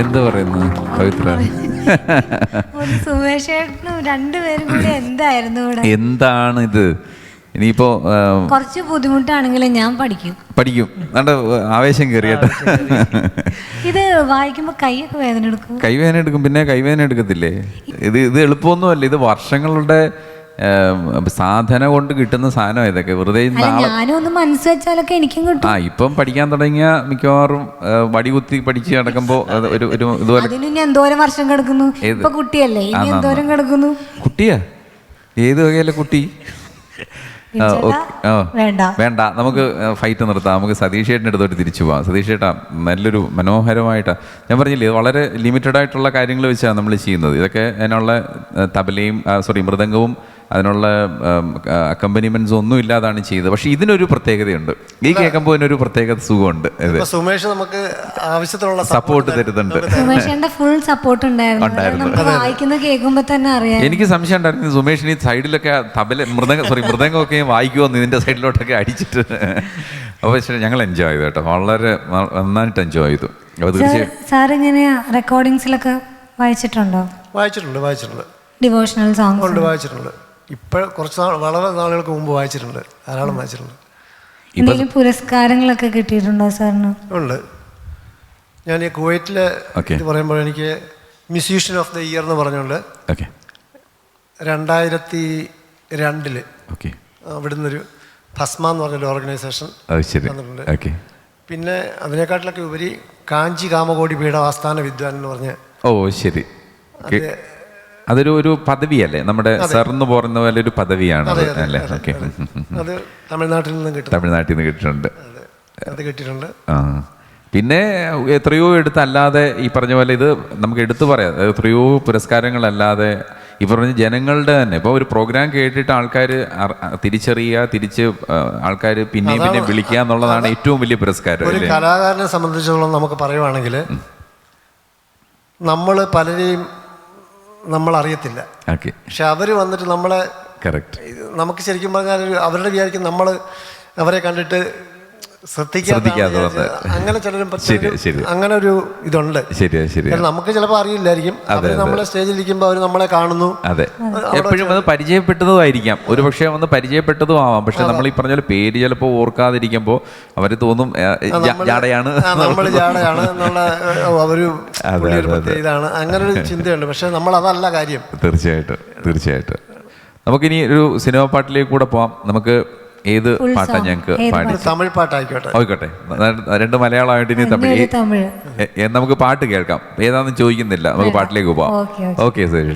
എന്താ പറയുന്നത് പവിത്ര? സുമേഷേട്ടനും രണ്ടുപേരും കൂടി എന്തായിരുന്നു ഇവിടെ? എന്താണ് ഇത്? ഇനിയിപ്പോ കുറച്ച് ബുദ്ധിമുട്ടാണെങ്കിലും ഞാൻ പഠിക്കും. നല്ല ആവേശം കയറിയട്ടോ. ഇത് വായിക്കുമ്പോ കൈയൊക്കെ വേദന എടുക്കും. കൈവേദന എടുക്കും, പിന്നെ കൈവേദന എടുക്കത്തില്ലേ? ഇത് എളുപ്പമൊന്നുമല്ല, ഇത് വർഷങ്ങളുടെ സാധന കൊണ്ട് കിട്ടുന്ന സാധനം ഇതൊക്കെ. വെറുതെ ഞാനും ഒന്ന് മനസ്സ് വെച്ചാലൊക്കെ എനിക്കും കിട്ടും. ഇപ്പം പഠിക്കാൻ തുടങ്ങിയ മിക്കവാറും വടി കുത്തി പഠിച്ച് നടക്കുമ്പോ ഒരു ഇതുപോലെ. അതിന് എന്തോരം വർഷം കിടക്കുന്നു. ഇപ്പൊ കുട്ടിയല്ലേ, ഇനി എന്തോരം കിടക്കുന്നു. കുട്ടിയാ? ഏത് വകയല്ലേ കുട്ടി? വേണ്ട, നമുക്ക് ഫൈറ്റ് നിർത്താം. നമുക്ക് സതീഷ് ചേട്ടൻ്റെ അടുത്തോട്ട് തിരിച്ചു പോവാം. സതീഷ് ചേട്ടാ, നല്ലൊരു മനോഹരമായിട്ടാണ്, ഞാൻ പറഞ്ഞില്ലേ, വളരെ ലിമിറ്റഡ് ആയിട്ടുള്ള കാര്യങ്ങൾ വെച്ചാണ് നമ്മൾ ചെയ്യുന്നത്. ഇതൊക്കെ അതിനുള്ള തബലയും മൃദംഗവും അതിനുള്ള അക്കമ്പനിമെന്റ്സ് ഒന്നും ഇല്ലാതാണ് ചെയ്തത്. പക്ഷെ ഇതിനൊരു പ്രത്യേകതയുണ്ട്. ഈ കേൾക്കുമ്പോൾ ഇതിനൊരു പ്രത്യേക സുഖമുണ്ട്. സുമേഷ് നമുക്ക് ആവശ്യത്തിനുള്ള സപ്പോർട്ട് തരുന്നുണ്ട്. സുമേഷിന്റെ ഫുൾ സപ്പോർട്ട് ഉണ്ടായിരുന്നു. വായിക്കുന്ന കേൾക്കുമ്പോ തന്നെ അറിയാം. എനിക്ക് സംശയം ഉണ്ടായിരുന്നു സുമേഷിന് സായിഡിലൊക്കെ മൃദംഗമൊക്കെ വായിക്കുമെന്ന്, ഇതിന്റെ സൈഡിലോട്ടൊക്കെ അടിച്ചിട്ട്. അപ്പോൾ ഞങ്ങൾ എൻജോയ് ചെയ്തു കേട്ടോ, വളരെ നന്നായിട്ട് എൻജോയ് ചെയ്തു. അപ്പോൾ തീർച്ചയായും സാർ ഇങ്ങനെയാ റെക്കോർഡിങ്സിലൊക്കെ വായിച്ചിട്ടുണ്ടോ? വായിച്ചിട്ടുണ്ട്. ഡിവോഷണൽ സോങ്സ് ഉണ്ട്, വായിച്ചിട്ടുണ്ട്. ഇപ്പോൾ കുറച്ച് വളരെ നാളുകൾക്ക് മുമ്പ് വായിച്ചിട്ടുണ്ട്, ധാരാളം വായിച്ചിട്ടുണ്ട്. എന്തെങ്കിലും പുരസ്കാരങ്ങളൊക്കെ കിട്ടിയിട്ടുണ്ടോ സാറിന്? ഉണ്ട്. ഞാൻ ഈ കുവൈറ്റിലെ ഇത് പറയുമ്പോൾ എനിക്ക് മ്യൂസീഷ്യൻ ഓഫ് ദ ഇയർ എന്ന് പറഞ്ഞുകൊണ്ട് 2002 അവിടുന്നൊരു ഭസ്മ എന്ന് പറഞ്ഞൊരു ഓർഗനൈസേഷൻ തന്നിട്ടുണ്ട്. പിന്നെ അതിനെക്കാട്ടിലൊക്കെ ഉപരി കാഞ്ചി കാമകോടി പീഠ ആസ്ഥാന വിദ്വാൻ എന്ന് പറഞ്ഞ്. ശരി. അതൊരു പദവിയല്ലേ, നമ്മുടെ സർ എന്ന് പറയുന്ന പോലെ ഒരു പദവിയാണ് അല്ലേ? അത് തമിഴ്നാട്ടിൽ നിന്ന് കിട്ടിയിട്ടുണ്ട്. അത് കിട്ടിയിട്ടുണ്ട്. പിന്നെ എത്രയോ എടുത്തല്ലാതെ ഈ പറഞ്ഞ പോലെ ഇത് നമുക്ക് എടുത്തു പറയാം, എത്രയോ പുരസ്കാരങ്ങളല്ലാതെ ഈ പറഞ്ഞ ജനങ്ങളുടെ തന്നെ. ഇപ്പോൾ ഒരു പ്രോഗ്രാം കേട്ടിട്ട് ആൾക്കാർ തിരിച്ച് ആൾക്കാർ പിന്നെയും വിളിക്കുക എന്നുള്ളതാണ് ഏറ്റവും വലിയ പുരസ്കാരം. ഒരു കലാകാരനെ സംബന്ധിച്ചിടത്തോളം നമുക്ക് പറയുവാണെങ്കിൽ നമ്മൾ പലരെയും നമ്മൾ അറിയത്തില്ല. പക്ഷെ അവർ വന്നിട്ട് നമ്മളെ നമുക്ക് ശരിക്കും പറഞ്ഞാൽ അവരുടെ വിചാരിക്കും നമ്മൾ അവരെ കണ്ടിട്ട് ശ്രദ്ധിക്കാതെ അങ്ങനെ ചിലരും അങ്ങനെ ഒരു ഇതുണ്ട്. നമുക്ക് ചിലപ്പോൾ അറിയില്ലായിരിക്കും. നമ്മളെ സ്റ്റേജിലിരിക്കുമ്പോൾ അവർ നമ്മളെ കാണുന്നു. അതെ, എപ്പോഴും അത് പരിചയപ്പെട്ടതുമായിരിക്കാം, ഒരു പക്ഷേ വന്ന് പരിചയപ്പെട്ടതും ആവാം. പക്ഷെ നമ്മൾ ഈ പറഞ്ഞ പേര് ചിലപ്പോൾ ഓർക്കാതിരിക്കുമ്പോൾ അവർ തോന്നും ജാടയാണ്, നമ്മൾ ജാടയാണ് എന്നുള്ള ഒരു ഇതാണ്, അങ്ങനെ ഒരു ചിന്തയുണ്ട്. പക്ഷെ നമ്മൾ അതല്ല കാര്യം. തീർച്ചയായിട്ടും നമുക്കിനി ഒരു സിനിമ പാട്ടിലേക്ക് കൂടെ പോവാം. നമുക്ക് ഏത് പാട്ടാ ഞങ്ങൾക്ക് പാടി? തമിഴ് പാട്ടായിക്കോട്ടെ. ആയിക്കോട്ടെ, 2 മലയാളമായിട്ട് ഇനി തമിഴ്. നമുക്ക് പാട്ട് കേൾക്കാം. ഏതാണെന്ന് ചോദിക്കുന്നില്ല, നമുക്ക് പാട്ടിലേക്ക് പോവാം. ഓക്കെ ശരി.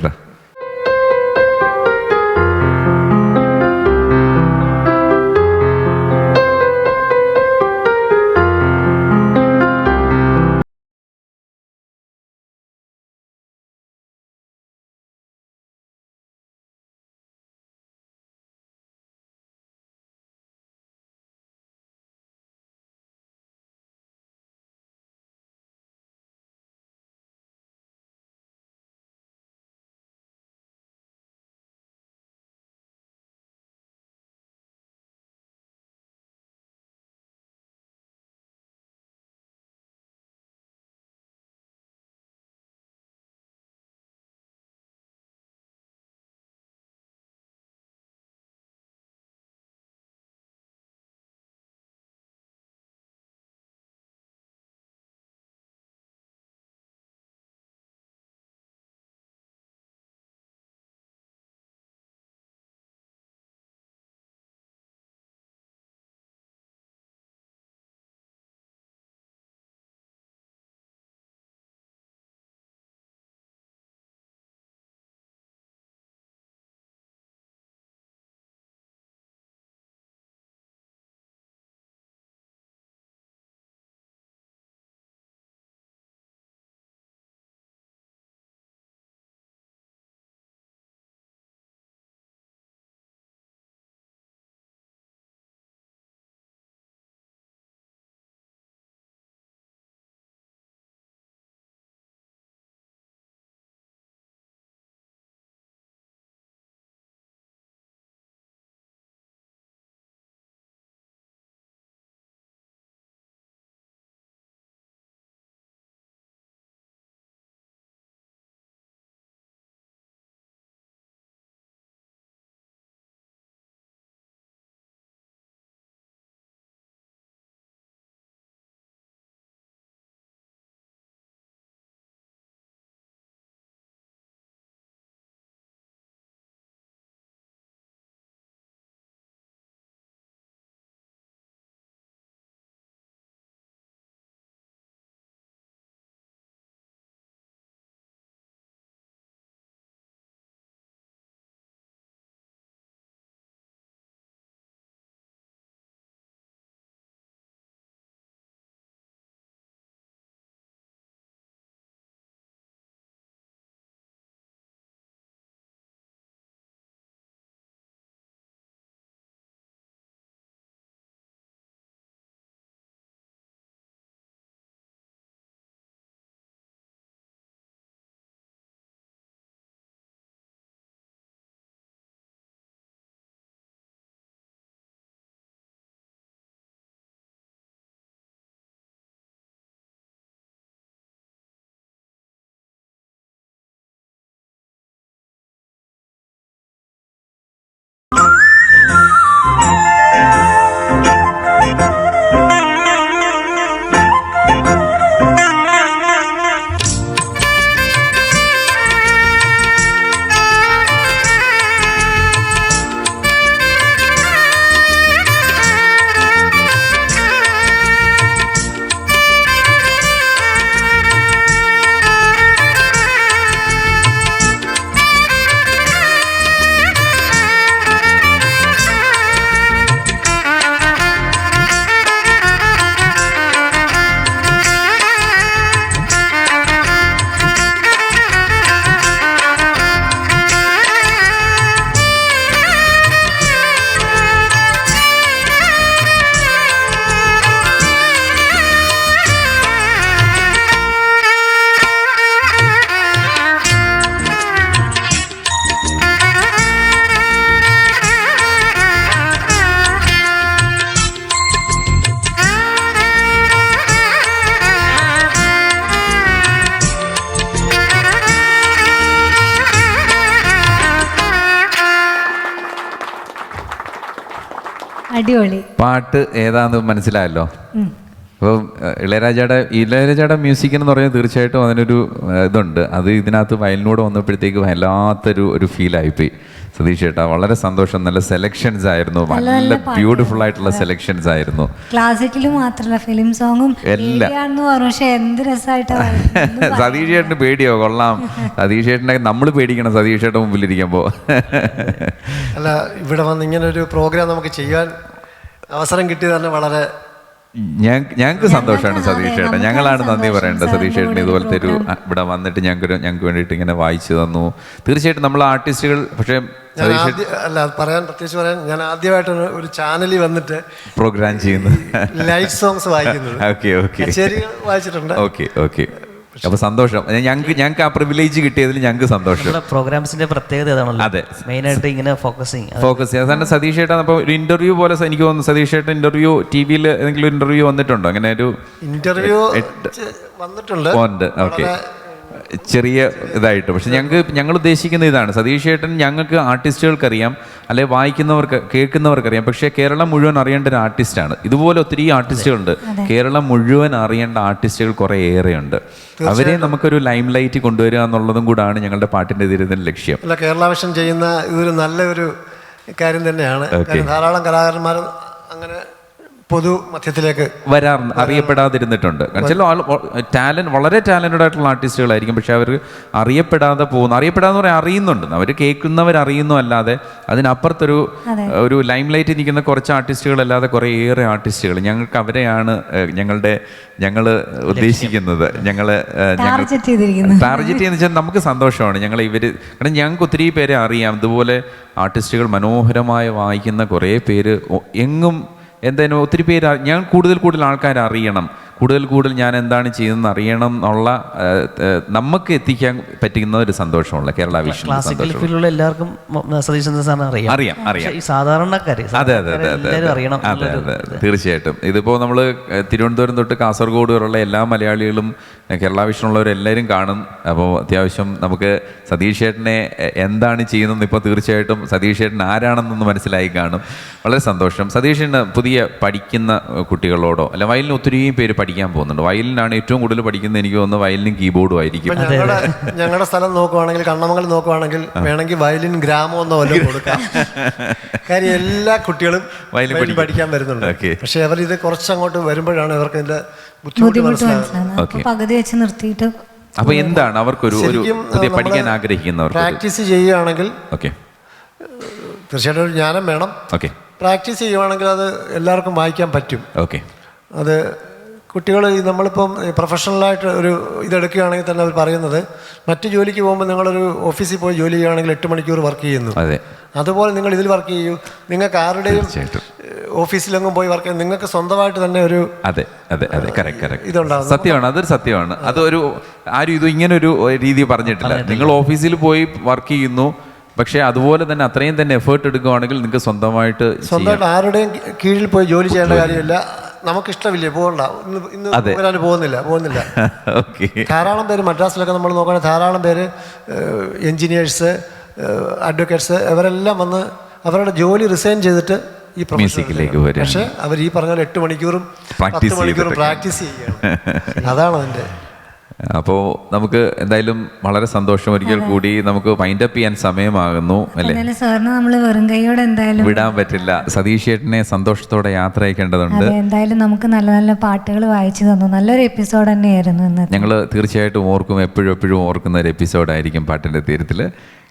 അടിപൊളി. പാട്ട് ഏതാന്ന് മനസ്സിലായല്ലോ. അപ്പോൾ ഇളയരാജയുടെ മ്യൂസിക് എന്ന് പറഞ്ഞാൽ തീർച്ചയായിട്ടും അതിനൊരു ഇതുണ്ട്. അത് ഇതിനകത്ത് വയലിനോട് വന്നപ്പോഴത്തേക്ക് വല്ലാത്തൊരു ഫീലായിപ്പോയി. സതീഷ് ചേട്ടാ, വളരെ സന്തോഷം. നല്ല സെലക്ഷൻസ് ആയിരുന്നു, നല്ല ബ്യൂട്ടിഫുൾ ആയിട്ടുള്ള സെലക്ഷൻസ് ആയിരുന്നു. ക്ലാസിക്കല് മാത്രമല്ല, ഫിലിം സോങ്ങും എല്ലാം. പക്ഷെ എന്ത് രസമായിട്ടാണ്. സതീഷ് ചേട്ടന് പേടിയോ? കൊള്ളാം. സതീഷ് ചേട്ടനെ നമ്മൾ പേടിക്കണം സതീഷ് ചേട്ടൻ മുമ്പിലിരിക്കുമ്പോൾ. അല്ല, ഇവിടെ വന്ന് ഇങ്ങനെ ഒരു പ്രോഗ്രാം നമുക്ക് ചെയ്യാൻ അവസരം കിട്ടിയത് തന്നെ വളരെ ഞങ്ങൾക്ക് സന്തോഷമാണ് സതീഷ് ചേട്ടൻ. ഞങ്ങളാണ് നന്ദി പറയേണ്ടത് സതീഷ് ചേട്ടൻ. ഇതുപോലത്തെ ഒരു ഇവിടെ വന്നിട്ട് ഞങ്ങൾക്ക് വേണ്ടിയിട്ട് ഇങ്ങനെ വായിച്ചു തന്നു. തീർച്ചയായിട്ടും നമ്മൾ ആർട്ടിസ്റ്റുകൾ, പക്ഷേ പറയാൻ പ്രത്യേകിച്ച് പറയാൻ, ഞാൻ ആദ്യമായിട്ടാണ് ഒരു ചാനലിൽ വന്നിട്ട് പ്രോഗ്രാം ചെയ്യുന്നത്, ലൈറ്റ് സോങ്സ് വായിക്കുന്നത്. വായിച്ചിട്ടുണ്ട്. ഓക്കെ. അപ്പൊ സന്തോഷം. ഞങ്ങൾക്ക് ആ പ്രിവിലേജ് കിട്ടിയതിൽ ഞങ്ങൾക്ക് സന്തോഷം. പ്രോഗ്രാംസിന്റെ പ്രത്യേകത ഏതാണല്ലോ. അതെ, മെയിനായിട്ട് ഇങ്ങനെ ഫോക്കസ് ചെയ്യാൻ. സതീഷ് ചേട്ടൻ അപ്പോൾ ഒരു ഇന്റർവ്യൂ പോലെ എനിക്ക് തോന്നുന്നു സതീഷ് ചേട്ടൻ ഇന്റർവ്യൂ ടിവിയിൽ ഏതെങ്കിലും ഇന്റർവ്യൂ വന്നിട്ടുണ്ടോ? അങ്ങനെ ഒരു ഇന്റർവ്യൂ വന്നിട്ടുണ്ട്. ഓക്കെ, ചെറിയ ഇതായിട്ട്. പക്ഷെ ഞങ്ങൾ ഉദ്ദേശിക്കുന്ന ഇതാണ്, സതീഷ് ചേട്ടൻ ഞങ്ങൾക്ക് ആർട്ടിസ്റ്റുകൾക്കറിയാം, അല്ലെ വായിക്കുന്നവർക്ക് കേൾക്കുന്നവർക്കറിയാം, പക്ഷേ കേരളം മുഴുവൻ അറിയേണ്ട ഒരു ആർട്ടിസ്റ്റാണ്. ഇതുപോലെ ഒത്തിരി ആർട്ടിസ്റ്റുകളുണ്ട്. കേരളം മുഴുവൻ അറിയേണ്ട ആർട്ടിസ്റ്റുകൾ കുറേ ഏറെയുണ്ട്. അവരെ നമുക്കൊരു ലൈം ലൈറ്റ് കൊണ്ടുവരിക എന്നുള്ളതും കൂടാണ് ഞങ്ങളുടെ പാട്ടിൻ്റെ ഇതിൻ്റെ ലക്ഷ്യം. അല്ല, കേരള വിഷൻ ചെയ്യുന്ന ഇതൊരു നല്ലൊരു കാര്യം തന്നെയാണ്. ധാരാളം കലാകാരന്മാർ അങ്ങനെ പൊതു മധ്യത്തിലേക്ക് അറിയപ്പെടാതിരുന്നിട്ടുണ്ട്. വളരെ ടാലന്റഡ് ആയിട്ടുള്ള ആർട്ടിസ്റ്റുകളായിരിക്കും, പക്ഷെ അവർ അറിയപ്പെടാതെ പറയാൻ അറിയുന്നുണ്ട്, അവർ കേൾക്കുന്നവരറിയുന്നു, അല്ലാതെ അതിനപ്പുറത്തൊരു ലൈം ലൈറ്റ് നിൽക്കുന്ന കുറച്ച് ആർട്ടിസ്റ്റുകളല്ലാതെ കുറേ ഏറെ ആർട്ടിസ്റ്റുകൾ. ഞങ്ങൾക്ക് അവരെയാണ് ഞങ്ങൾ ഉദ്ദേശിക്കുന്നത്. ടാർഗറ്റ് ചെയ്യുന്ന വെച്ചാൽ നമുക്ക് സന്തോഷമാണ്. കാരണം ഞങ്ങൾക്ക് ഒത്തിരി പേരെ അറിയാം. ഇതുപോലെ ആർട്ടിസ്റ്റുകൾ മനോഹരമായി വായിക്കുന്ന കുറേ പേര് എങ്ങും എന്തായാലും ഒത്തിരി പേര് ഞാൻ കൂടുതൽ ആൾക്കാർ അറിയണം, കൂടുതൽ ഞാൻ എന്താണ് ചെയ്യുന്നതെന്ന് അറിയണം എന്നുള്ള നമുക്ക് എത്തിക്കാൻ പറ്റുന്ന ഒരു സന്തോഷമുള്ള കേരള വിഷൻ. ക്ലാസിക്കൽ ഫീൽഡിലുള്ള എല്ലാവർക്കും അറിയാം. സാധാരണക്കാര് അതെ, തീർച്ചയായിട്ടും. ഇതിപ്പോൾ നമ്മൾ തിരുവനന്തപുരം തൊട്ട് കാസർഗോഡ് വരെയുള്ള എല്ലാ മലയാളികളും കേരള വിഷനുള്ളവരെല്ലാവരും കാണും. അപ്പോൾ അത്യാവശ്യം നമുക്ക് സതീഷ് ചേട്ടനെ എന്താണ് ചെയ്യുന്നതെന്ന് ഇപ്പോൾ തീർച്ചയായിട്ടും സതീഷ് ചേട്ടൻ ആരാണെന്നൊന്ന് മനസ്സിലായി കാണും. വളരെ സന്തോഷം. സതീഷിന് പുതിയ പഠിക്കുന്ന കുട്ടികളോടോ അല്ല, വയലിന് ഒത്തിരി പേര് പഠിക്കാൻ പോകുന്നുണ്ട്. വയലിനാണ് ഏറ്റവും കൂടുതൽ പഠിക്കുന്നത് എനിക്ക് തോന്നുന്നു. വയലിനും കീബോർഡും ആയിരിക്കും. ഞങ്ങളുടെ സ്ഥലം നോക്കുവാണെങ്കിൽ, കണ്ണമംഗലം നോക്കുവാണെങ്കിൽ വേണമെങ്കിൽ വയലിൻ ഗ്രാമം എന്നോ വല്ലതും കൊടുക്കാം. കാര്യം എല്ലാ കുട്ടികളും വയലിൻ പഠിക്കാൻ വരുന്നുണ്ട്. പക്ഷെ അവരിത് കുറച്ചങ്ങോട്ട് വരുമ്പോഴാണ് ഇവർക്ക് ഇതിന്റെ ബുദ്ധിമുട്ട് മനസ്സിലാകുന്നത്. പകുതി വെച്ച് നിർത്തിയിട്ട്. അപ്പൊ എന്താണ് അവർക്കൊരു പുതിയ പഠിക്കാൻ ആഗ്രഹിക്കുന്നവർ പ്രാക്ടീസ് ചെയ്യുകയാണെങ്കിൽ തീർച്ചയായിട്ടും ഒരു ജ്ഞാനം വേണം. പ്രാക്ടീസ് ചെയ്യുവാണെങ്കിൽ അത് എല്ലാവർക്കും വായിക്കാൻ പറ്റും. അത് കുട്ടികൾ നമ്മളിപ്പം പ്രൊഫഷണലായിട്ട് ഒരു ഇതെടുക്കുകയാണെങ്കിൽ തന്നെ അവർ പറയുന്നത്, മറ്റു ജോലിക്ക് പോകുമ്പോൾ നിങ്ങളൊരു ഓഫീസിൽ പോയി ജോലി ചെയ്യുകയാണെങ്കിൽ 8 മണിക്കൂർ വർക്ക് ചെയ്യുന്നു, അതുപോലെ നിങ്ങൾ ഇതിൽ വർക്ക് ചെയ്യൂ. നിങ്ങൾക്ക് ആരുടെയും ഓഫീസിലെങ്ങും പോയി വർക്ക് ചെയ്യാൻ നിങ്ങൾക്ക് സ്വന്തമായിട്ട് തന്നെ ഒരു ഇതുണ്ടാകും. സത്യമാണ്, അതൊരു സത്യമാണ്. അതൊരു ആരും ഇത് ഇങ്ങനൊരു രീതി പറഞ്ഞിട്ടില്ല. നിങ്ങൾ ഓഫീസിൽ പോയി വർക്ക് ചെയ്യുന്നു, പക്ഷേ അതുപോലെ തന്നെ അത്രയും തന്നെ എഫേർട്ട് എടുക്കുകയാണെങ്കിൽ നിങ്ങൾക്ക് സ്വന്തമായിട്ട് ആരുടെയും കീഴിൽ പോയി ജോലി ചെയ്യേണ്ട കാര്യമില്ല. നമുക്കിഷ്ടമില്ലേ, പോകണ്ട, ഇന്ന് പോകുന്നില്ല. ധാരാളം പേര് മദ്രാസിലൊക്കെ നമ്മൾ നോക്കുകയാണെങ്കിൽ ധാരാളം പേര് എൻജിനീയേഴ്സ്, അഡ്വക്കേറ്റ്സ്, അവരെല്ലാം വന്ന് അവരുടെ ജോലി റിസൈൻ ചെയ്തിട്ട് ഈ മ്യൂസിക്കിലേക്ക് വരും. പക്ഷേ അവർ ഈ പറഞ്ഞ 8 മണിക്കൂറും 10 മണിക്കൂറും പ്രാക്ടീസ് ചെയ്യുകയാണ്. അതാണ് അതിൻ്റെ. അപ്പോൾ നമുക്ക് എന്തായാലും വളരെ സന്തോഷം. ഒരിക്കൽ കൂടി നമുക്ക് വൈൻഡ് അപ്പ് ചെയ്യാൻ സമയമാകുന്നു അല്ലേ? വിടാൻ പറ്റില്ല. സതീഷ് ചേട്ടനെ സന്തോഷത്തോടെ യാത്ര അയക്കേണ്ടതുണ്ട്. എന്തായാലും നമുക്ക് നല്ല നല്ല പാട്ടുകൾ വായിച്ചു തന്നു. നല്ലൊരു എപ്പിസോഡ് തന്നെയായിരുന്നു. ഞങ്ങൾ തീർച്ചയായിട്ടും ഓർക്കും, എപ്പോഴും ഓർക്കുന്ന ഒരു എപ്പിസോഡായിരിക്കും പാട്ടിൻ്റെ തീരത്തിൽ.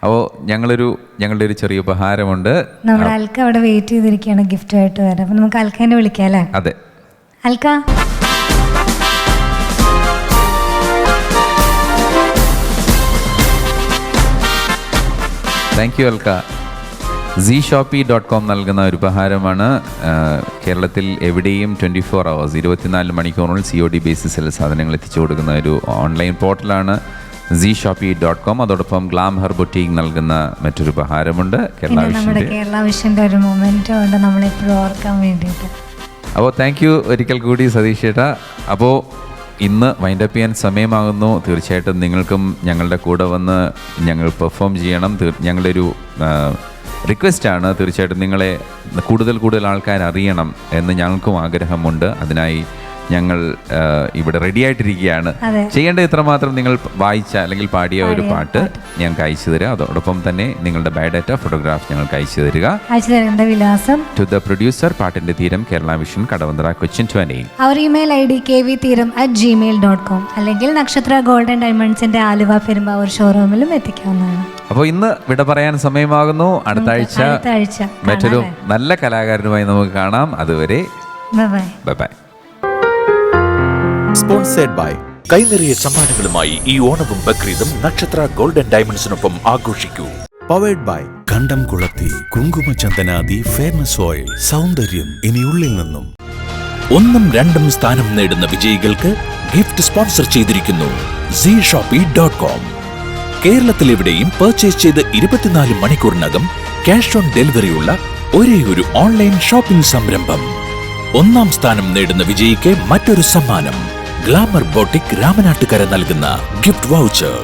അപ്പോൾ ഞങ്ങളുടെ ഒരു ചെറിയ ഉപഹാരമുണ്ട്. നമ്മുടെ അൽക്ക അവിടെ വെയിറ്റ് ചെയ്തിരിക്കുകയാണ് ഗിഫ്റ്റുമായിട്ട് വരാം. അപ്പം നമുക്ക് അൽക്കേനെ വിളിക്കാം അല്ലേ? അതെ, Alka. Thank you Alka. zshopee.com നൽകുന്ന ഒരു ഉപഹാരമാണ്. കേരളത്തിൽ എവിടെയും 24 hours 24 മണിക്കൂറിനുള്ളിൽ COD ബേസിസിൽ സാധനങ്ങൾ എത്തിച്ചു കൊടുക്കുന്ന ഒരു ഓൺലൈൻ പോർട്ടലാണ് zshopee.com. അതോടൊപ്പം ഗ്ലാം ഹെർ ബൊട്ടീക്ക് നൽകുന്ന മറ്റൊരു ഉപഹാരമുണ്ട്. കേരള വിഷൻ്റെ ഒരു മൊമെൻ്റ് ഉണ്ട് നമ്മളെപ്പോഴും ഓർക്കാൻ വേണ്ടിയിട്ട്. അപ്പോൾ താങ്ക് യു ഒരിക്കൽ കൂടി സതീഷ് ചേട്ടാ. അപ്പോൾ ഇന്ന് വൈൻഡപ്പ് ചെയ്യാൻ സമയമാകുന്നു. തീർച്ചയായിട്ടും നിങ്ങൾക്കും ഞങ്ങളുടെ കൂടെ വന്ന് ഞങ്ങൾ പെർഫോം ചെയ്യണം. ഞങ്ങളുടെ ഒരു റിക്വസ്റ്റാണ്. തീർച്ചയായിട്ടും നിങ്ങളെ കൂടുതൽ ആൾക്കാർ അറിയണം എന്ന് ഞങ്ങൾക്കും ആഗ്രഹമുണ്ട്. അതിനായി ഞങ്ങൾ ഇവിടെ റെഡി ആയിട്ടിരിക്കുകയാണ്. ചെയ്യേണ്ടത് ഇത്രമാത്രം, നിങ്ങൾ വായിച്ച അല്ലെങ്കിൽ പാടിയ ഒരു പാട്ട് ഞങ്ങൾക്ക് അയച്ചു തരിക. അതോടൊപ്പം തന്നെ നിങ്ങളുടെ ബയോഡാറ്റ, ഫോട്ടോഗ്രാഫ് ഞങ്ങൾക്ക് അയച്ചു തരിക. വിലാസം ടു ദ പ്രൊഡ്യൂസർ, പാട്ടിന്റെ തീരം, കേരള വിഷൻ, കടവന്ത്ര, കൊച്ചിൻ 20. അവർ ഇമെയിൽ ID kvtheeram@gmail.com അല്ലെങ്കിൽ നക്ഷത്ര ഗോൾഡൻ ഡയമണ്ട്സിന്റെ ആലുവ പെരുമ്പാവൂർ ഷോറൂമിലും എത്തിക്കാവുന്നതാണ്. അപ്പോൾ ഇന്ന് വിട പറയാൻ സമയമാകുന്നു. അടുത്ത ആഴ്ച മറ്റൊരു നല്ല കലാകാരനുമായി നമുക്ക് കാണാം. അതുവരെ ബൈ ബൈ. സ്പോൺസേഡ് ബൈ കൈനിറിയ സമ്മാനങ്ങളുമായി ഈ ഓണവും ബക്രീദും നക്ഷത്ര ഗോൾഡൻ ഡയമണ്ട്സിനൊപ്പം ആഘോഷിക്കൂ. പവേഡ് ബൈ കണ്ടം കുളത്തി കുങ്കുമചന്ദനാദി ഫെയർനെസ് ഓയിൽ. സൗന്ദര്യം ഇനി ഉള്ളിൽ നിന്നും. 1ഉം 2ഉം സ്ഥാനം നേടുന്ന വിജയികൾക്ക് ഗിഫ്റ്റ് സ്പോൺസർ ചെയ്തിരിക്കുന്നു zshopee.com. കേരളത്തിലെവിടെയും പർച്ചേസ് ചെയ്ത് 24 മണിക്കൂറിനകം ക്യാഷ് ഓൺ ഡെലിവറിയുള്ള ഒരേയൊരു ഓൺലൈൻ ഷോപ്പിംഗ് സംരംഭം. 1ാം സ്ഥാനം നേടുന്ന വിജയിക്ക് മറ്റൊരു സമ്മാനം. ഗ്ലാമർ ബോട്ടിക് രാമനാട്ടുകര നൽകുന്ന ഗിഫ്റ്റ് വൗച്ചർ.